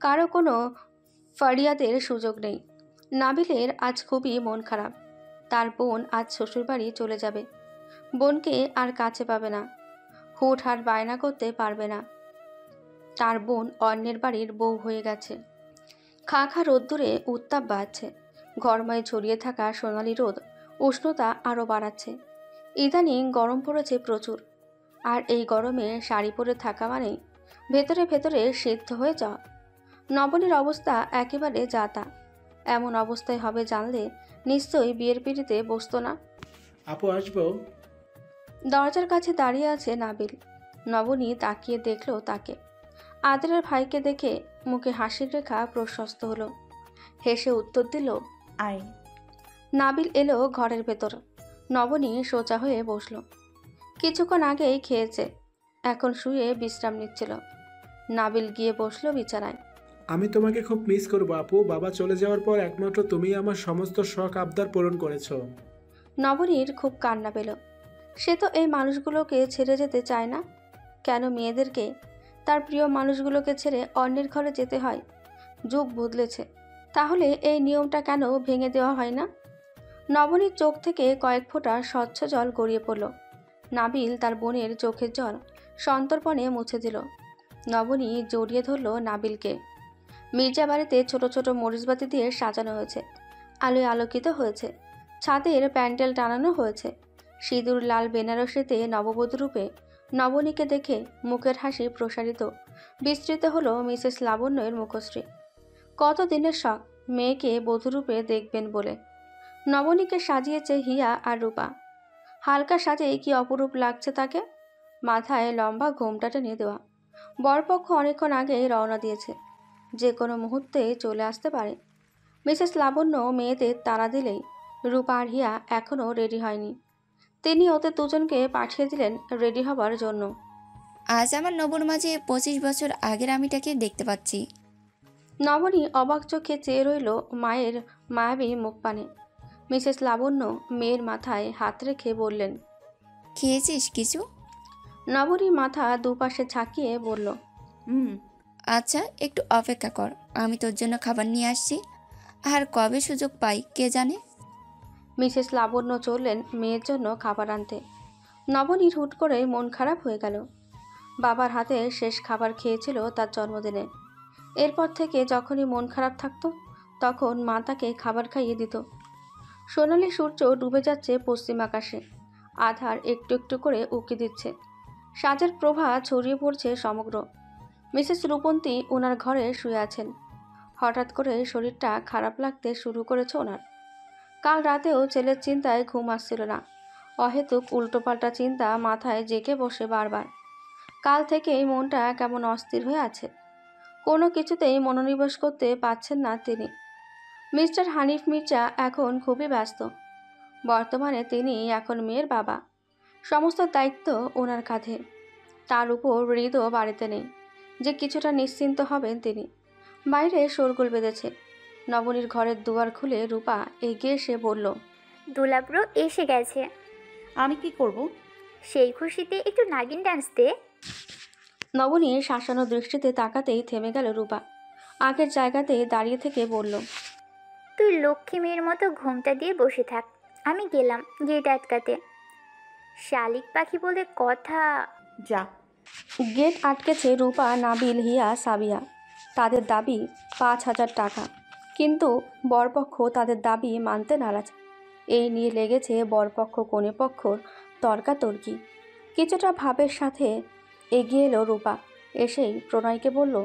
কারো কোনো ফারিয়াদের সুযোগ নেই। নাবিলের আজ খুবই মন খারাপ। তার বোন আজ শ্বশুরবাড়ি চলে যাবে। বোনকে আর কাছে পাবে না, হুটহাট বায়না করতে পারবে না। তার বোন অন্যের বাড়ির বউ হয়ে গেছে। খা খা রোদ্দুরে উত্তাপ বাড়ছে। ঘরময় ছড়িয়ে থাকা সোনালি রোদ উষ্ণতা আরও বাড়াচ্ছে। ইদানিং গরম পড়েছে প্রচুর। আর এই গরমে শাড়ি পরে থাকা মানে ভেতরে ভেতরে সিদ্ধ হয়ে যাওয়া। নবনীর অবস্থা একেবারে যাতা। এমন অবস্থায় হবে জানলে নিশ্চয়ই বিয়ের পিড়িতে বসতো না। আপু আসবো? দরজার কাছে দাঁড়িয়ে আছে নাবিল। নবনী তাকিয়ে দেখল তাকে। আদরের ভাইকে দেখে মুখে হাসির রেখা প্রশস্ত হলো। হেসে উত্তর দিল, আয়। নাবিল এলো ঘরের ভেতর। নবনী সোজা হয়ে বসল। কিছুক্ষণ আগেই খেয়েছে, এখন শুয়ে বিশ্রাম নিচ্ছিল। নাবিল গিয়ে বসলো বিছানায়। আমি তোমাকে খুব মিস করবো আপু। বাবা চলে যাওয়ার পর একমাত্র তুমিই আমার সমস্ত শখ আবদার পূরণ করেছো। নবনীর খুব কান্না পেল। সে তো এই মানুষগুলোকে ছেড়ে যেতে চায় না। কেন মেয়েদেরকে তার প্রিয় মানুষগুলোকে ছেড়ে অন্যের ঘরে যেতে হয়? যুগ বদলেছে, তাহলে এই নিয়মটা কেন ভেঙে দেওয়া হয় না? নবনীর চোখ থেকে কয়েক ফোঁটা স্বচ্ছ জল গড়িয়ে পড়ল। নাবিল তার বোনের চোখের জল সন্তর্পণে মুছে দিল। নবনী জড়িয়ে ধরল নাবিলকে। মির্জা বাড়িতে ছোট ছোট মরিচবাতি দিয়ে সাজানো হয়েছে, আলোয় আলোকিত হয়েছে। ছাদের প্যান্ডেল টানানো হয়েছে। সিঁদুর লাল বেনারসিতে নববধূ রূপে নবনীকে দেখে মুখের হাসি প্রসারিত বিস্তৃত হলো মিসেস লাবণ্যের মুখশ্রী। কত দিনের শখ মেয়েকে বধূরূপে দেখবেন বলে। নবনীকে সাজিয়েছে হিয়া আর রূপা। হালকা সাজে কি অপরূপ লাগছে তাকে। মাথায় লম্বা ঘোমটা টেনে দেওয়া। বরপক্ষ অনেকক্ষণ আগেই রওনা দিয়েছে, যে কোনো মুহূর্তে চলে আসতে পারে। মিসেস লাবণ্য মেয়েদের তাড়া দিলেই রূপা আর হিয়া এখনও রেডি হয়নি। তিনি ওদের দুজনকে পাঠিয়ে দিলেন রেডি হবার জন্য। আজ আমার নবর মাঝে 25 বছর আগের আমিটাকে দেখতে পাচ্ছি। নবনী অবাক চোখে চেয়ে রইল মায়ের মায়াবী মুখ পানে। মিসেস লাবণ্য মেয়ের মাথায় হাত রেখে বললেন, খেয়েছিস কিছু? নবনী মাথা দুপাশে ঝাঁকিয়ে বলল, হুম। আচ্ছা, একটু অপেক্ষা কর, আমি তোর জন্য খাবার নিয়ে আসছি। আর কবে সুযোগ পাই কে জানে। মিসেস লাবণ্য চললেন মেয়ের জন্য খাবার আনতে। নবনীর হুট করে মন খারাপ হয়ে গেল। বাবার হাতে শেষ খাবার খেয়েছিল তার জন্মদিনে। এরপর থেকে যখনই মন খারাপ থাকতো তখন মা তাকে খাবার খাইয়ে দিত। সোনালি সূর্য ডুবে যাচ্ছে পশ্চিম আকাশে। আধার একটু একটু করে উঁকি দিচ্ছে। সাজের প্রভা ছড়িয়ে পড়ছে সমগ্র। মিসেস রূপন্তী ওনার ঘরে শুয়ে আছেন। হঠাৎ করে শরীরটা খারাপ লাগতে শুরু করেছে ওনার। কাল রাতেও ছেলের চিন্তায় ঘুম আসছিল না। অহেতুক উল্টোপাল্টা চিন্তা মাথায় জেঁকে বসে বারবার। কাল থেকেই মনটা কেমন অস্থির হয়ে আছে। কোনো কিছুতেই মনোনিবেশ করতে পারছেন না তিনি। মিস্টার হানিফ মির্জা এখন খুবই ব্যস্ত। বর্তমানে তিনি এখন মেয়ের বাবা। সমস্ত দায়িত্ব ওনার কাঁধে। তার উপর হৃদও বাড়িতে নেই যে কিছুটা নিশ্চিন্ত হবেন তিনি। বাইরে শোরগোল বেঁধেছে। নবনীর ঘরের দুয়ার খুলে রূপা এগিয়ে এসে বলল, দুলাব্রো এসে গেছে। আমি কি করব? সেই খুশিতে একটু নাগিন ডান্স দে। নবনী শাসানো দৃষ্টিতে তাকাতেই থেমে গেল রূপা। আগের জায়গাতে দাঁড়িয়ে থেকে বলল, তুই লক্ষ্মী মেয়ের মতো ঘোমটা দিয়ে বসে থাক, আমি গেলাম গেট আটকাতে। শালিক পাখি বলে কথা। যা। গেট আটকেছে রূপা, নাবিল, হিয়া, সাবিয়া। তাদের দাবি 5,000 টাকা। কিন্তু বরপক্ষ তাদের দাবি মানতে নারাজ। এই নিয়ে লেগেছে বরপক্ষ কনেপক্ষর তর্কাতর্কি। কিছুটা ভাবের সাথে এগিয়ে এলো রূপা। এসেই প্রণয়কে বলল,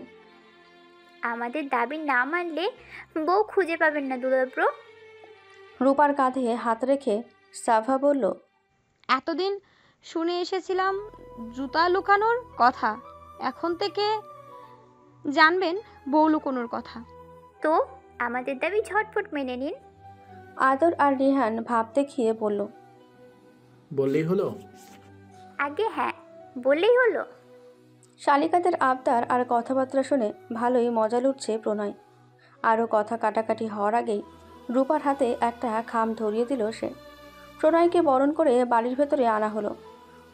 আমাদের দাবি না মানলে বউ খুঁজে পাবেন না দুলাব্রো। রূপার কাঁধে হাত রেখে সাভা বলল, এতদিন শুনে এসেছিলাম জুতা লুকানোর কথা, এখন থেকে জানবেন বউ লুকোনোর কথা। তো আমাদের দাবি ঝটফট মেনে নিন। আদর আর রিহান ভাব দেখিয়ে বলল, বললেই হলো। আগে হ্যাঁ, বললেই হলো। শালিকাদের আবদার আর কথাবার্তা শুনে ভালোই মজা লুটছে প্রণয়। আরও কথা কাটাকাটি হওয়ার আগেই রূপার হাতে একটা খাম ধরিয়ে দিল সে। প্রণয়কে বরণ করে বাড়ির ভেতরে আনা হলো।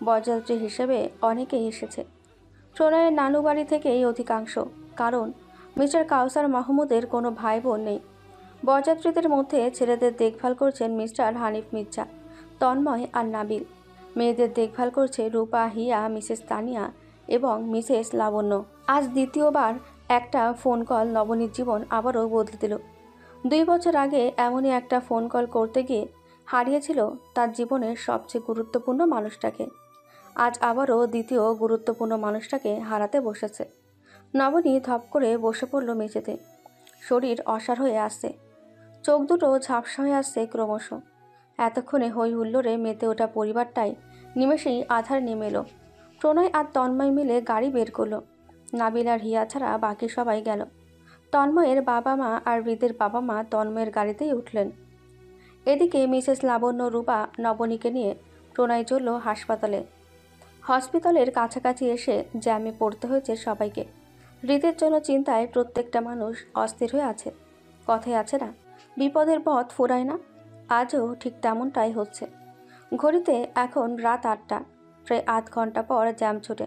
বরযাত্রী হিসেবে অনেকেই এসেছে। প্রণয়ের নানু বাড়ি থেকেই অধিকাংশ, কারণ মিস্টার কাউসার মাহমুদের কোনো ভাই বোন নেই। বরযাত্রীদের মধ্যে ছেলেদের দেখভাল করছেন মিস্টার হানিফ মির্জা, তন্ময় আর নাবিল। মেয়েদের দেখভাল করছে রূপা, হিয়া, মিসেস তানিয়া এবং মিসেস লাবণ্য। আজ দ্বিতীয়বার একটা ফোন কল নবনীর জীবন আবারও বদলে দিল। 2 বছর আগে এমনই একটা ফোন কল করতে গিয়ে হারিয়েছিল তার জীবনের সবচেয়ে গুরুত্বপূর্ণ মানুষটাকে। আজ আবারও দ্বিতীয় গুরুত্বপূর্ণ মানুষটাকে হারাতে বসেছে। নবনী ধপ করে বসে পড়ল মেঝেতে। শরীর অসাড় হয়ে আসছে, চোখ দুটো ঝাপসা হয়ে আসছে ক্রমশ। এতক্ষণে হই হুল্লোড়ে মেতে ওঠা পরিবারটাই নিমেষেই আধার নেমে এলো। প্রণয় আর তন্ময় মিলে গাড়ি বের করলো। নাবিল আর হিয়া ছাড়া বাকি সবাই গেল। তন্ময়ের বাবা মা আর হৃদের বাবা মা তন্ময়ের গাড়িতেই উঠলেন। এদিকে মিসেস লাবণ্য, রূপা, নবনীকে নিয়ে প্রণয় চলল হাসপাতালে। হসপিটালের কাছাকাছি এসে জ্যামে পড়তে হয়েছে সবাইকে। হৃদের জন্য চিন্তায় প্রত্যেকটা মানুষ অস্থির হয়ে আছে। কথায় আছে না, বিপদের পথ ফুরায় না। আজও ঠিক তেমনটাই হচ্ছে। ঘড়িতে এখন রাত 8টা। প্রায় আধ ঘন্টা পর জ্যাম ছুটে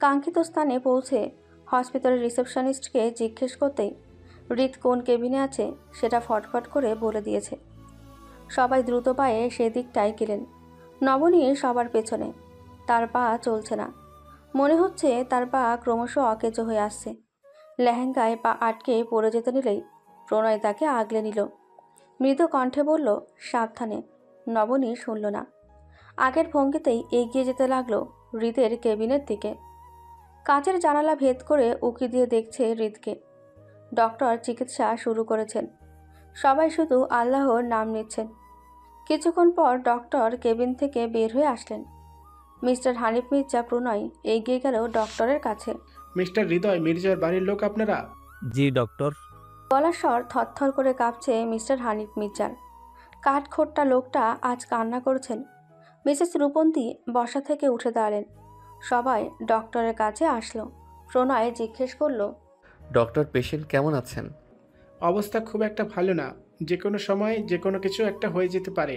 কাঙ্ক্ষিত স্থানে পৌঁছে হসপিটালের রিসেপশনিস্টকে জিজ্ঞেস করতেই হৃদ কোন কেবিনে আছে সেটা ফটফট করে বলে দিয়েছে। সবাই দ্রুত পায়ে সেদিকটাই গেলেন। নবনী সবার পেছনে। তার পা চলছে না, মনে হচ্ছে তার পা ক্রমশ অকেজো হয়ে আসছে। লেহেঙ্গায় পা আটকে পড়ে যেতে নিলেই প্রণয় তাকে আগলে নিল। মৃদু কণ্ঠে বলল, সাবধানে। নবনী শুনল না। আগের ভঙ্গিতেই এগিয়ে যেতে লাগলো হৃদের কেবিনের দিকে। কাচের জানালা ভেদ করে উকি দিয়ে দেখছে হৃদকে। ডক্টর চিকিৎসা শুরু করেছেন। সবাই শুধু আল্লাহর নাম নিচ্ছেন। কিছুক্ষণ পর ডক্টর কেবিন থেকে বের হয়ে আসলেন। মিস্টার হানিফ মির্জা প্রণয় এগিয়ে গেল ডক্টরের কাছে। মিস্টার হৃদয় মির্জার বাড়ির লোক আপনারা? জি ডক্টর। গলার স্বর থরথর করে কাঁপছে মিস্টার হানিফ মির্জার। কাঠখোট্টা লোকটা আজ কান্না করছেন। মিসেস রূপন্তী বসা থেকে উঠে দাঁড়ালেন। সবাই ডক্টরের কাছে আসলো। প্রণয় জিজ্ঞেস করল, ডক্টর, পেশেন্ট কেমন আছেন? অবস্থা খুব একটা ভালো না, যে কোনো সময় যে কোনো কিছু একটা হয়ে যেতে পারে।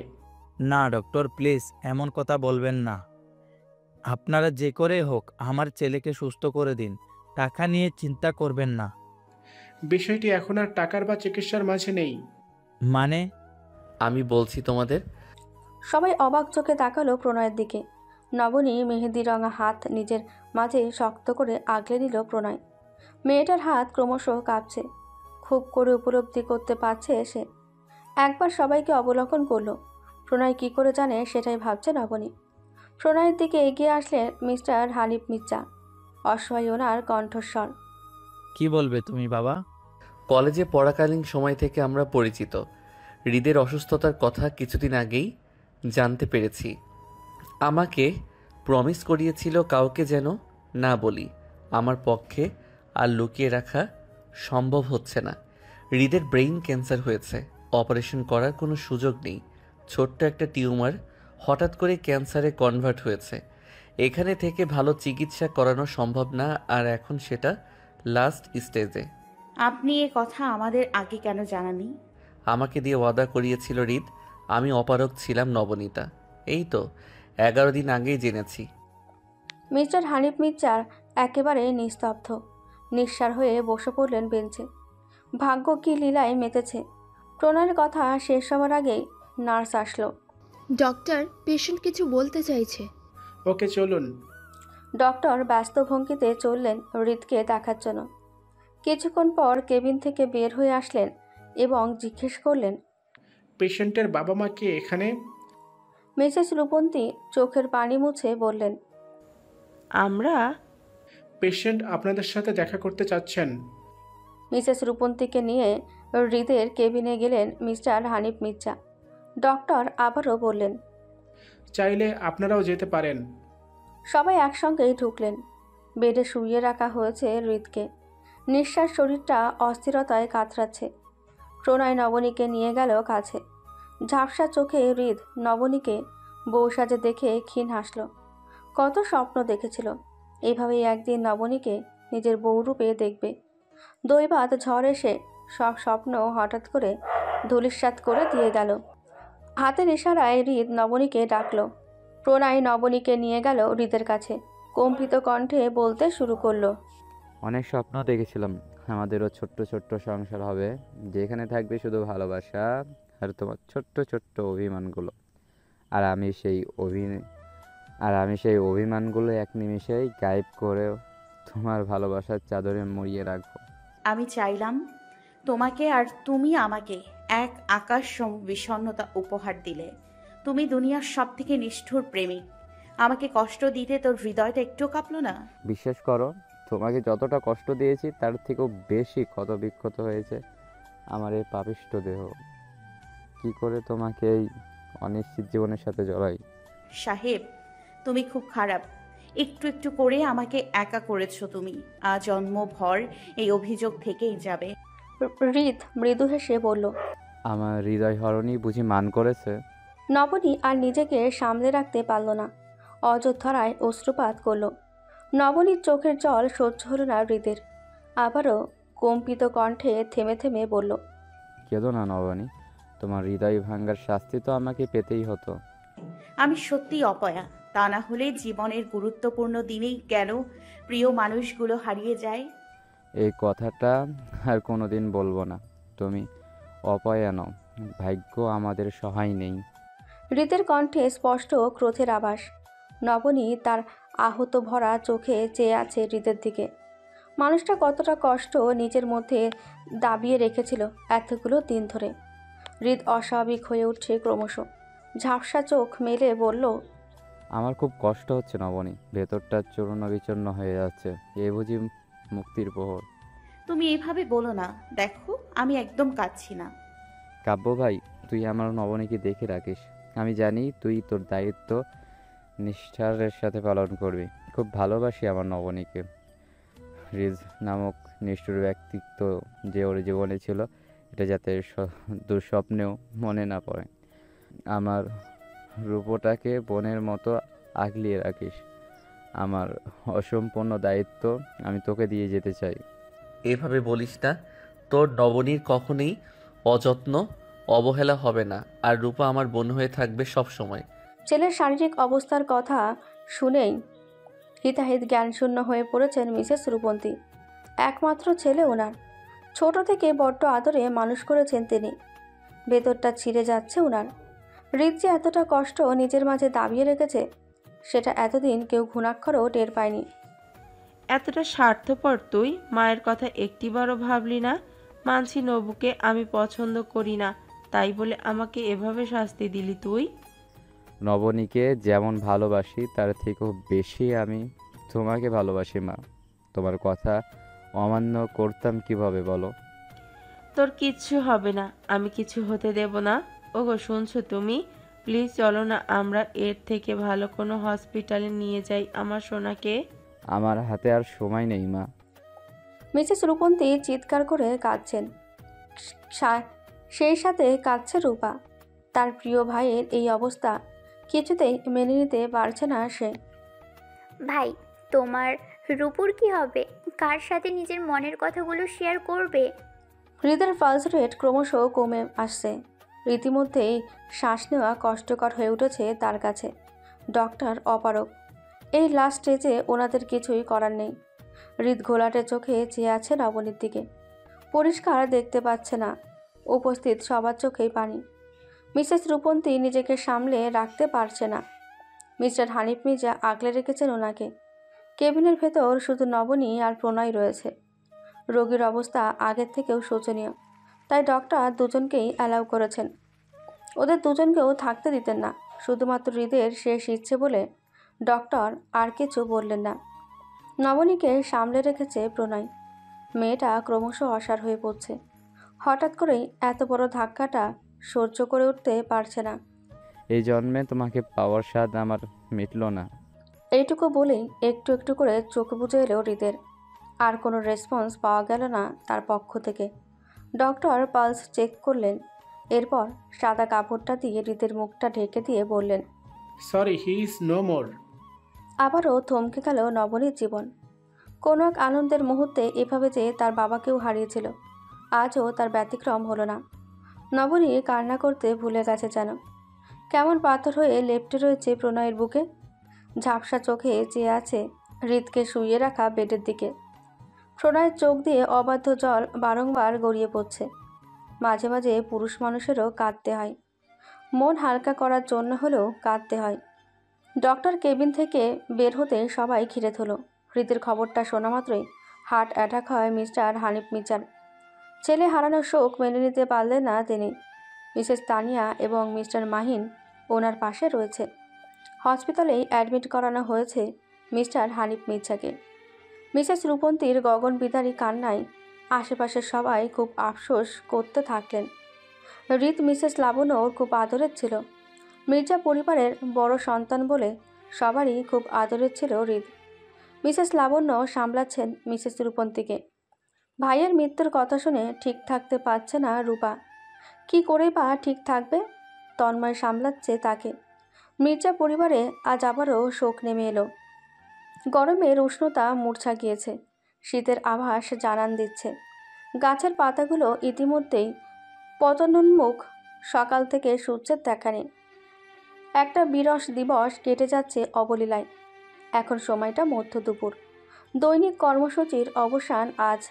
না ডক্টর, প্লিজ এমন কথা বলবেন না। আপনারা যে করে হোক আমার ছেলেকে সুস্থ করে দিন। টাকা নিয়ে চিন্তা করবেন না। বিষয়টি এখন আর টাকার বা চিকিৎসার মাঝে নেই। মানে? আমি বলছি তোমাদের। সবাই অবাক চোখে তাকালো প্রণয়ের দিকে। নবনী মেহেদি রঙা হাত নিজের মাঝে শক্ত করে আগলে নিল প্রণয়। মেয়েটার হাত ক্রমশ কাঁপছে। খুব করে উপলব্ধি করতে পারছে সে। একবার সবাইকে অবলোকন করলো। প্রণয় কি করে জানে সেটাই ভাবছে নবনী। প্রণয়ের দিকে এগিয়ে আসলেন মিস্টার হানিফ মির্জা। অসহায় ওনার কণ্ঠস্বর। কি বলবে তুমি বাবা? কলেজে পড়াকালীন সময় থেকে আমরা পরিচিত। হৃদের অসুস্থতার কথা কিছুদিন আগেই জানতে পেরেছি। আমাকে প্রমিস করিয়েছিল কাউকে যেন না বলি। আমার পক্ষে আর লুকিয়ে রাখা সম্ভব হচ্ছে না। হৃদের ব্রেইন ক্যান্সার হয়েছে। অপারেশন করার কোনো সুযোগ নেই। ছোট্ট একটা টিউমার হঠাৎ করে ক্যান্সারে কনভার্ট হয়েছে। এখানে থেকে ভালো চিকিৎসা করানো সম্ভব না, আর এখন সেটা লাস্ট স্টেজে। আপনি এ কথা আমাদের আগে কেন জানানি? আমাকে দিয়ে ওয়াদা করিয়েছিল হৃদ। আমি অপারগ ছিলাম নবনীতা। এই তো 11 দিন আগেই জেনেছি। মিস্টার হানিফ মির্জার একেবারে নিস্তব্ধ। নিঃসার হয়ে বসে পড়লেন বেঞ্চে। ভাগ্য কি লীলায় মেতেছে। প্রণয়ের কথা শেষ হওয়ার আগেই নার্স আসলো। ডক্টর, পেশেন্ট কিছু বলতে চাইছে। ওকে চলুন। ডক্টর ব্যস্ত ভঙ্গিতে চললেন হৃদকে দেখার জন্য। কিছুক্ষণ পর কেবিন থেকে বের হয়ে আসলেন এবং জিজ্ঞেস করলেন, পেশেন্টের বাবা মা কি এখানে? মিসেস রূপন্তী চোখের পানি মুছে বললেন, আমরা পেশেন্ট আপনাদের সাথে দেখা করতে চাচ্ছেন। মিসেস রূপন্তীকে নিয়ে হৃদের কেবিনে গেলেন মিস্টার হানিফ মির্জা। ডক্টর আবারও বললেন, চাইলে আপনারাও যেতে পারেন। সবাই একসঙ্গেই ঢুকলেন। বেডে শুইয়ে রাখা হয়েছে হৃদকে। নিঃশ্বাস শরীরটা অস্থিরতায় কাতরাচ্ছে। প্রণয় নবনীকে নিয়ে গেল কাছে। ঝাপসা চোখে হৃদ নবনীকে বউ সাজে দেখে ক্ষীণ হাসল। কত স্বপ্ন দেখেছিল এভাবেই একদিন নবনীকে নিজের বউরূপে দেখবে। দৈবাত ঝড় এসে সব স্বপ্ন হঠাৎ করে ধূলিসাৎ করে দিয়ে গেল। হাতের ইশারায় হৃদ নবনীকে ডাকল। প্রণয় নবনীকে নিয়ে গেল হৃদের কাছে। কম্পিত কণ্ঠে বলতে শুরু করলো। অনেক স্বপ্ন দেখেছিলাম আমাদেরও ছোট্ট ছোট্ট সংসার হবে, যেখানে থাকবে শুধু ভালোবাসা আর তোমার ছোট্ট ছোট্ট অভিমানগুলো। আর আমি সেই অভিমানগুলো এক নিমেষেই গায়েব করেও তোমার ভালোবাসার চাদরে মুড়িয়ে রাখবো। আমি চাইলাম তোমাকে, আর তুমি আমাকে এক আকাশ সম বিষণ্ণতা উপহার দিলে। তুমি দুনিয়ার সব থেকে নিষ্ঠুর প্রেমিক। আমাকে কষ্ট দিতে তোর হৃদয়টা একটু কাঁপলো না? বিশ্বাস করো, তোমাকে যতটা কষ্ট দিয়েছি তার থেকেও বেশি ক্ষত বিক্ষত হয়েছে আমার এই পাপিষ্ঠ দেহ। কি করে তোমাকে এই অনিশ্চিত জীবনের সাথে জড়াই? সাহেব, তুমি খুব খারাপ। একটু একটু করে আমাকে একা করেছো তুমি। আজন্মভর এই অভিযোগ থেকেই যাবে। হৃদ মৃদু হেসে বলল। আমার হৃদয় হরণই বুঝি মান করেছে? নবনী আর নিজেকে সামলে রাখতে পারল না, অযোধ্যারায় অশ্রুপাত করল। নবনীর চোখের জল সহ্য হলো না হৃদের। আবারও কম্পিত কণ্ঠে থেমে থেমে বলল। কেঁদো না নবনী, তোমার হৃদয় ভাঙার শাস্তি তো আমাকে পেতেই হতো। আমি সত্যিই অপয়া। তা না হলে জীবনের গুরুত্বপূর্ণ দিনেই কেন প্রিয় মানুষগুলো হারিয়ে যায়? এই কথাটা আর কোনোদিন বলবো না। তুমি অপয়া নও, ভাগ্য আমাদের সহায় নেই। হৃদের কণ্ঠে স্পষ্ট ক্রোধের আভাস। নবনী তার আহত ভরা চোখে চেয়ে আছে হৃদের দিকে। মানুষটা কতটা কষ্ট নিজের মধ্যে দাবিয়ে রেখেছিল এতগুলো দিন ধরে। হৃদ অস্বাভাবিক হয়ে উঠছে ক্রমশ। ঝাপসা চোখ মেলে বলল। আমার খুব কষ্ট হচ্ছে নবনী, ভেতরটা চূর্ণ বিচূর্ণ হয়ে যাচ্ছে। এ বুঝি মুক্তির প্রহর? তুমি এইভাবে বলো না। দেখো, আমি একদম কাঁদছি না। কাব্য ভাই, তুই আমার নবনীকে দেখে রাখিস। আমি জানি তুই তোর দায়িত্ব নিষ্ঠারের সাথে পালন করবি। খুব ভালোবাসি আমার নবনীকে। রিজ নামক নিষ্ঠুর ব্যক্তিত্ব যে ওর জীবনে ছিল, এটা যাতে দুঃস্বপ্নেও মনে না পড়ে। আমার রূপটাকে বোনের মতো আগলিয়ে রাখিস। আমার অসম্পূর্ণ দায়িত্ব আমি তোকে দিয়ে যেতে চাই। এভাবে বলিস না। তোর নবনীর কখনোই অযত্ন অবহেলা হবে না, আর রূপা আমার বোন হয়ে থাকবে সব সময়। ছেলের শারীরিক অবস্থার কথা শুনেই হিতাহিত জ্ঞানশূন্য হয়ে পড়েছেন মিসেস রূপন্তী। একমাত্র ছেলে ওনার। ছোট থেকে বড্ড আদরে মানুষ করেছেন তিনি। ভেতরটা ছিঁড়ে যাচ্ছে ওনার। হৃদ যে এতটা কষ্ট নিজের মাঝে দাবিয়ে রেখেছে, সেটা এতদিন কেউ ঘুণাক্ষরও টের পায়নি। এতটা স্বার্থপর তুই? মায়ের কথা একটিবারও ভাবলি না? মানছি নবুকে আমি পছন্দ করি না, তাই বলে আমাকে এভাবে শাস্তি দিলি তুই? নবনীকে যেমন ভালোবাসি তার থেকেও বেশি আমি তোমাকে ভালোবাসি মা। তোমার কথা অমান্য করতাম কিভাবে বলো? তোর কিচ্ছু হবে না, আমি কিছু হতে দেব না। ওগো শুনছো তুমি? প্লিজ চলো না, আমরা এর থেকে ভালো কোনো হসপিটালে নিয়ে যাই আমার সোনাকে। আমার হাতে আর সময় নেই মা। মিসেস রূপন্তী চিৎকার করে কাঁদছেন। সেই সাথে কাঁদছে রূপা। তার প্রিয় ভাইয়ের এই অবস্থা কিছুতেই মেনে নিতে পারছে না সে। ভাই, তোমার রূপুর কি হবে? কার সাথে নিজের মনের কথাগুলো শেয়ার করবে? হৃদের পালস রেট ক্রমশ কমে আসছে। রীতিমধ্যেই শ্বাস নেওয়া কষ্টকর হয়ে উঠেছে তার কাছে। ডক্টর অপারক। এই লাস্ট স্টেজে ওনাদের কিছুই করার নেই। হৃদ ঘোলাটে চোখে চেয়ে আছে নবনীর দিকে। পরিষ্কার দেখতে পাচ্ছে না, উপস্থিত সবার চোখেই পানি। মিসেস রূপন্তী নিজেকে সামলে রাখতে পারছে না। মিস্টার হানিফ মির্জা আগলে রেখেছেন ওনাকে। কেবিনের ভেতর শুধু নবনী আর প্রণয় রয়েছে। রোগীর অবস্থা আগের থেকেও শোচনীয়, তাই ডক্টর দুজনকেই অ্যালাউ করেছেন। ওদের দুজনকেও থাকতে দিতেন না, শুধুমাত্র হৃদের শেষ ইচ্ছে বলে ডক্টর আর কিছু বললেন না। নবনীকে সামলে রেখেছে প্রণয়। মেয়েটা ক্রমশ অসাড় হয়ে পড়ছে। হঠাৎ করেই এত বড় ধাক্কাটা সহ্য করে উঠতে পারছে না। এই জন্মে তোমাকে পাওয়ার স্বাদ আমার মিটল না। এইটুকু বলেই একটু একটু করে চোখ বুজে এলো হৃদের। আর কোনো রেসপন্স পাওয়া গেল না তার পক্ষ থেকে। ডক্টর পালস চেক করলেন, এরপর সাদা কাপড়টা দিয়ে হৃদের মুখটা ঢেকে দিয়ে বললেন, sorry, he is no more. আবারও থমকে গেল নবনীর জীবন। কোনো এক আনন্দের মুহূর্তে এভাবে যে তার বাবাকেও হারিয়েছিল, আজও তার ব্যতিক্রম হলো না। নবনী কান্না করতে ভুলে গেছে যেন। কেমন পাথর হয়ে লেপ্টে রয়েছে প্রণয়ের বুকে। ঝাপসা চোখে চেয়ে আছে হৃদকে শুইয়ে রাখা বেডের দিকে। প্রণয়ের চোখ দিয়ে অবাধ্য জল বারংবার গড়িয়ে পড়ছে। মাঝে মাঝে পুরুষ মানুষেরও কাঁদতে হয়, মন হালকা করার জন্য হলেও কাঁদতে হয়। ডক্টর কেবিন থেকে বের হতে সবাই ঘিরে ধরল। হৃদের খবরটা শোনা মাত্রই হার্ট অ্যাটাক হয় মিস্টার হানিফ মির্জার। ছেলে হারানোর শোক মেনে নিতে পারলেন না তিনি। মিসেস তানিয়া এবং মিস্টার মাহিন ওনার পাশে রয়েছে। হসপিটালেই অ্যাডমিট করানো হয়েছে মিস্টার হানিফ মির্জাকে। মিসেস রূপন্তীর গগনবিদারী কান্নায় আশেপাশের সবাই খুব আফসোস করতে থাকলেন। হৃদ মিসেস লাবণ্যর খুব আদরের ছিল। মির্জা পরিবারের বড় সন্তান বলে সবারই খুব আদরের ছিল হৃদ। মিসেস লাবণ্য সামলাচ্ছেন মিসেস রূপন্তীকে। ভাইয়ের মৃত্যুর কথা শুনে ঠিক থাকতে পারছে না রূপা। কি করে বা ঠিক থাকবে? তন্ময় সামলাচ্ছে তাকে। মির্জা পরিবারে আজ আবারও শোক নেমে এলো। গরমের উষ্ণতা মূর্ছা গিয়েছে, শীতের আভাস জানান দিচ্ছে। গাছের পাতাগুলো ইতিমধ্যেই পতনোন্মুখ। সকাল থেকে সূর্যের দেখা নেই। একটা বিরস দিবস কেটে যাচ্ছে অবলীলায়। এখন সময়টা মধ্য দুপুর। দৈনিক কর্মসূচির অবসান আজ।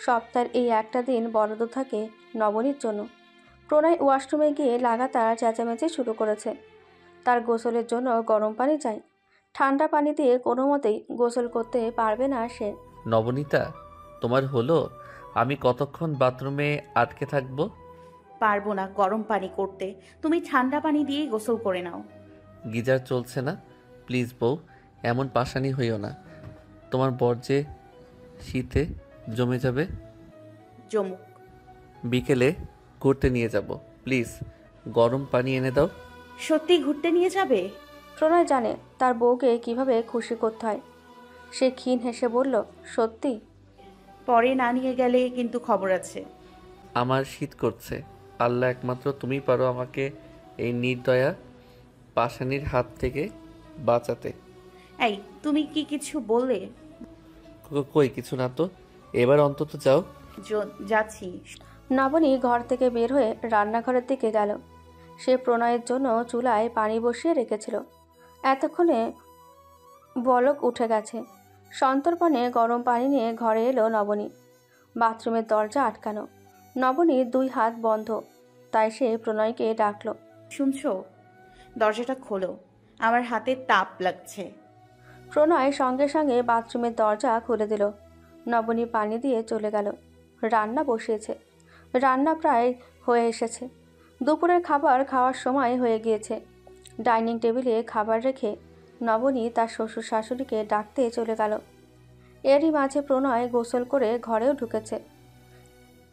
সপ্তাহের এই একটা দিন বরাদ্দ থাকে নবনীর জন্য। প্রণয় ওয়াশরুমে গিয়ে লাগাতার চেঁচামেচি শুরু করেছে। তার গোসলের জন্য গরম পানি চাই। ঠান্ডা পানি দিয়ে কোনো মতেই গোসল করতে পারবে না সে। নবনীতা, তোমার হলো? আমি কতক্ষণ বাথরুমে আটকে থাকবো? পারবো না গরম পানি করতে, তুমি ঠান্ডা পানি দিয়েই গোসল করে নাও। গিজার চলছে না? প্লিজ বউ, এমন পাশানি হইও না। তোমার বর যে শীতে জমে যাবে। জমুক। বিকেলে ঘুরতে নিয়ে যাব, প্লিজ গরম পানি এনে দাও। সত্যি ঘুরতে নিয়ে যাবে? প্রণয় জানে তার বউকে কিভাবে খুশি করতে হয়। সে ক্ষীণ হেসে বলল, সত্যি? পরে না নিয়ে গেলে কিন্তু খবর আছে। আমার শীত করছে। আল্লাহ একমাত্র তুমিই পারো আমাকে এই নির্দয়া পাশানির হাত থেকে বাঁচাতে। এই, তুমি কি কিছু বললে? কই কিছু না তো। এবার অন্তত যাও। যাচ্ছি। নবনী ঘর থেকে বের হয়ে রান্নাঘরের দিকে গেল। সে প্রণয়ের জন্য চুলায় পানি বসিয়ে রেখেছিল। এতক্ষণে বলক উঠে গেছে। সন্তর্পণে গরম পানি নিয়ে ঘরে এলো নবনী। বাথরুমের দরজা আটকানো। নবনীর 2 হাত বন্ধ, তাই সে প্রণয়কে ডাকল। শুনছো? দরজাটা খোলো, আমার হাতে তাপ লাগছে। প্রণয় সঙ্গে সঙ্গে বাথরুমের দরজা খুলে দিল। নবনী পানি দিয়ে চলে গেল। রান্না বসিয়েছে। রান্না প্রায় হয়ে এসেছে। দুপুরের খাবার খাওয়ার সময় হয়ে গিয়েছে। ডাইনিং টেবিলে খাবার রেখে নবনী তার শ্বশুর শাশুড়িকে ডাকতে চলে গেল। এরই মাঝে প্রণয় গোসল করে ঘরেও ঢুকেছে।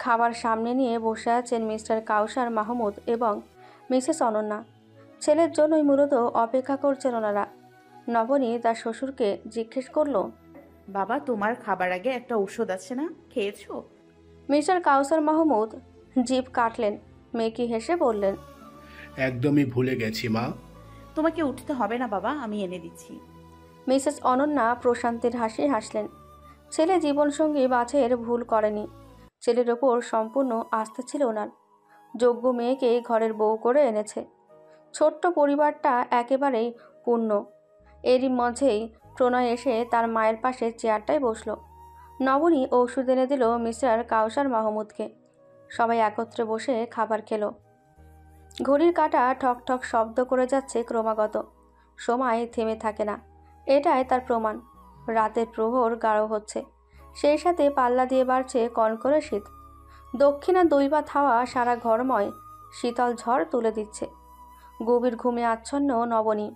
খাবার সামনে নিয়ে বসে আছেন মিস্টার কাউসার মাহমুদ এবং মিসেস অনন্যা। ছেলের জন্যই মূলত অপেক্ষা করছেন ওনারা। নবনী তার শ্বশুরকে জিজ্ঞেস করল, বাবা, তোমার খাবার আগে একটা ঔষধ আছে না, খেয়েছো? মিস্টার কাউসার মাহমুদ জিভ কাটলেন, মেকি হেসে বললেন, একদমই ভুলে গেছি মা। তোমাকে উঠতে হবে না বাবা, আমি এনে দিচ্ছি। মিসেস অনন্যা প্রশান্তির হাসি হাসলেন। ছেলে জীবনসঙ্গী বাছাইয়ের ভুল করেনি। ছেলের ওপর সম্পূর্ণ আস্থা ছিল ওনার। যোগ্য মেয়েকে ঘরের বউ করে এনেছে। ছোট্ট পরিবারটা একেবারেই পূর্ণ। এরই মাঝেই প্রণয় এসে তার মায়ের পাশে চেয়ারটায় বসল। নবনী ওষুধ এনে দিল মিস্টার কাউসার মাহমুদকে। সবাই একত্রে বসে খাবার খেলো। ঘড়ির কাঁটা ঠক ঠক শব্দ করে যাচ্ছে ক্রমাগত। সময় থেমে থাকে না, এটাই তার প্রমাণ। রাতের প্রহর গাঢ় হচ্ছে, সেই সাথে পাল্লা দিয়ে বাড়ছে কনকনে শীত। দক্ষিণা দৈবাত হাওয়া সারা ঘরময় শীতল ঝড় তুলে দিচ্ছে। গভীর ঘুমে আচ্ছন্ন নবনী।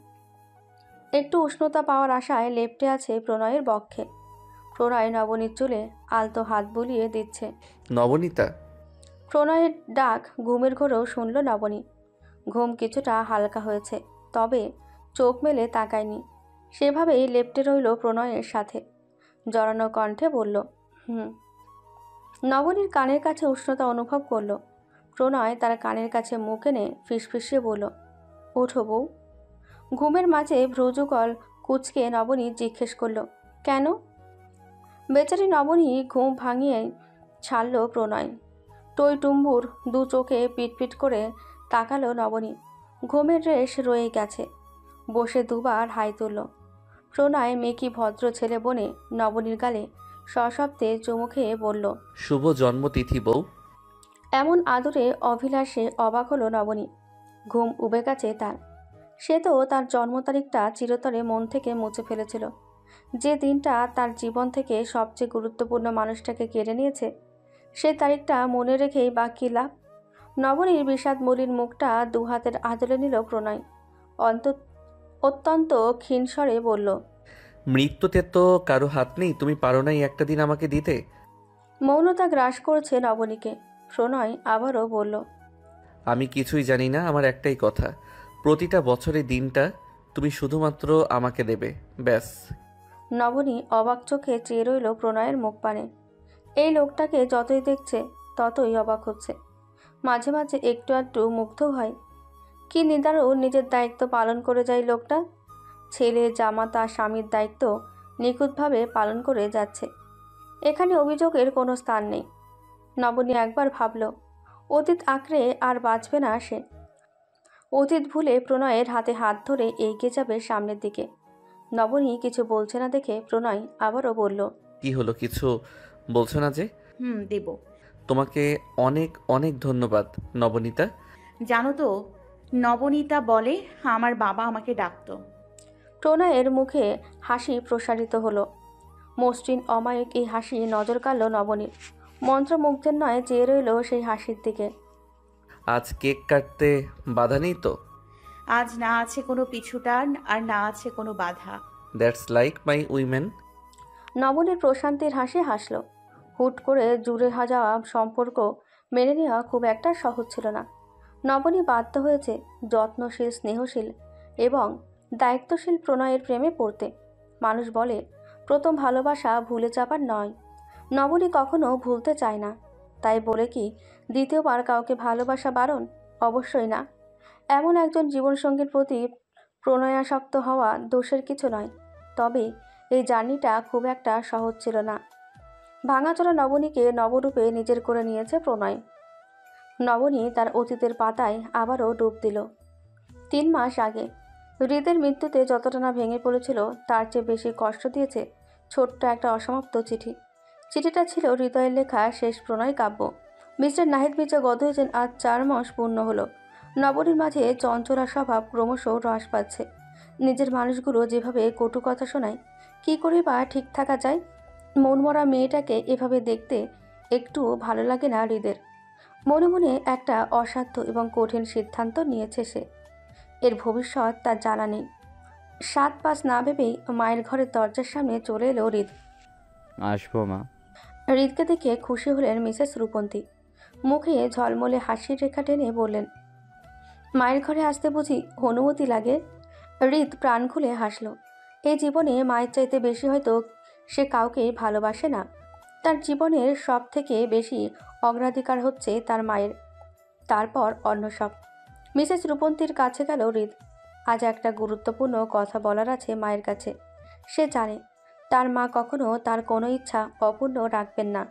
একটু উষ্ণতা পাওয়ার আশায় লেপ্টে আছে প্রণয়ের বক্ষে। প্রণয় নবনীর চুলে আলতো হাত বুলিয়ে দিচ্ছে। নবনীতা। প্রণয়ের ডাক ঘুমের ঘোরেও শুনল নবনী। ঘুম কিছুটা হালকা হয়েছে, তবে চোখ মেলে তাকায়নি। সেভাবেই লেপ্টে রইল প্রণয়ের সাথে। জড়ানো কণ্ঠে বলল, হুম। নবনীর কানের কাছে উষ্ণতা অনুভব করল। প্রণয় তার কানের কাছে মুখ এনে ফিসফিসিয়ে বলল, ওঠো বউ। ঘুমের মাঝে ভ্রুযুগল কুচকে নবনী জিজ্ঞেস করল, কেন? বেচারি নবনী ঘুম ভাঙিয়ে ছাড়ল প্রণয়। টইটুম্বুর 2 চোখে পিটপিট করে তাকালো নবনী। ঘুমের রেশ রয়ে গেছে। বসে 2বার হাই তুলল। প্রণয় মেকি ভদ্র ছেলে বনে নবনীর গালে সশব্দে চুমু খেয়ে বলল, শুভ জন্মতিথি বউ। এমন আদরে অভিলাষে অবাক হলো নবনী। ঘুম উবে গেছে তার। সে তো তার জন্ম তারিখটা চিরতরে মন থেকে মুছে ফেলেছিল। যে দিনটা তার জীবন থেকে সবচেয়ে গুরুত্বপূর্ণ মানুষটাকে কেড়ে নিয়েছে, সে তারিখটা মনে রেখেই বা কী লাভ? নবনীর বিষাদ মলিন মুখটা দুহাতের আদলে নিল প্রণয়। অত্যন্ত ক্ষীণ স্বরে বলল, মৃত্যুতে তো কারো হাত নেই, তুমি পারো নাই একটা দিন আমাকে দিতে? মৌনতা গ্রাস করছে নবনীকে। প্রণয় আবারও বলল, আমি কিছুই জানি না, আমার একটাই কথা, প্রতিটা বছরের দিনটা তুমি শুধুমাত্র আমাকে দেবে, ব্যাস। নবনী অবাক চোখে চেয়ে রইল প্রণয়ের মুখ পানে। এই লোকটাকে যতই দেখছে ততই অবাক হচ্ছে। মাঝে মাঝে একটু একটু মুগ্ধ হয়। কি নিদারুণ নিজের দায়িত্ব পালন করে যায় লোকটা। ছেলে, জামাতা, স্বামীর দায়িত্ব নিখুঁতভাবে পালন করে যাচ্ছে। এখানে অভিযোগের কোনো স্থান নেই। নবনী একবার ভাবল, অতীত আঁকড়ে আর বাঁচবে না সে। অতীত ভুলে প্রণয়ের হাতে হাত ধরে এগিয়ে যাবে সামনের দিকে। নবনী কিছু বলছে না দেখে প্রণয় আবারও বলল, কি হলো, কিছু বলছো না যে? দেব। তোমাকে অনেক অনেক ধন্যবাদ নবনীতা। জানো তো, নবনীতা বলে আমার বাবা আমাকে ডাকতো। প্রণয়ের মুখে হাসি প্রসারিত হলো। মসৃণ অমায়িক এই হাসি নজর কাড়ল নবনীর। মন্ত্রমুগ্ধের নয় চেয়ে রইল সেই হাসির দিকে। আজ কেক কাটতে বাধা নেই তো? আজ না আছে কোনো পিছুটান আর না আছে কোনো বাধা। That's like my women. নবনীর প্রশান্তির হাসি হাসল। হুট করে জুড়ে যাওয়া সম্পর্ক মেনে নেওয়া খুব একটা সহজ ছিল না। নবনী বাধ্য হয়েছে যত্নশীল, স্নেহশীল এবং দায়িত্বশীল প্রণয়ের প্রেমে পড়তে। মানুষ বলে প্রথম ভালোবাসা ভুলে যাবার নয়। নবনী কখনো ভুলতে চায় না। তাই বলে কি দ্বিতীয়বার কাউকে ভালোবাসা বারণ? অবশ্যই না। এমন একজন জীবনসঙ্গীর প্রতি প্রণয়াসক্ত হওয়া দোষের কিছু নয়। তবে এই জার্নিটা খুব একটা সহজ ছিল না। ভাঙাচোরা নবনীকে নবরূপে নিজের করে নিয়েছে প্রণয়। নবনী তার অতীতের পাতায় আবারও ডুব দিল। 3 মাস আগে হৃদের মৃত্যুতে যতটা না ভেঙে পড়েছিল, তার চেয়ে বেশি কষ্ট দিয়েছে ছোট্ট একটা অসমাপ্ত চিঠি। চিঠিটা ছিল হৃদয়ের লেখা শেষ প্রণয় কাব্য। মিস্টার নাহিদ মির্জা গত হয়েছেন আজ 4 মাস পূর্ণ হলো। নবনীর মাঝে চঞ্চলা স্বভাব ক্রমশ হ্রাস পাচ্ছে। নিজের মানুষগুলো যেভাবে কটু কথা শোনায়, কী করে বা ঠিক থাকা যায়? মনমরা মেয়েটাকে এভাবে দেখতে একটু ভালো লাগে না হৃদের। মনে মনে একটা অসাধ্য এবং কঠিন সিদ্ধান্ত নিয়েছে সে। এর ভবিষ্যৎ তার জানা নেই। 7 পাঁচ না ভেবেই মায়ের ঘরের দরজার সামনে চলে এলো হৃদ। আসবো মা। হৃদকে দেখে খুশি হলেন মিসেস রূপন্তী। মুখে ঝলমলে হাসির রেখা টেনে বললেন, মায়ের ঘরে আসতে বুঝি অনুমতি লাগে? হৃদ প্রাণ খুলে হাসল। এই জীবনে মায়ের চাইতে বেশি হয়তো সে কাউকেই ভালোবাসে না। তার জীবনের সব থেকে বেশি অগ্রাধিকার হচ্ছে তার মায়ের, তারপর অন্য সব। মিসেস রূপন্তীর কাছে গেল হৃদ। আজ একটা গুরুত্বপূর্ণ কথা বলার আছে মায়ের কাছে। সে জানে তার মা কখনো তার কোনো ইচ্ছা অপূর্ণ রাখবেন না।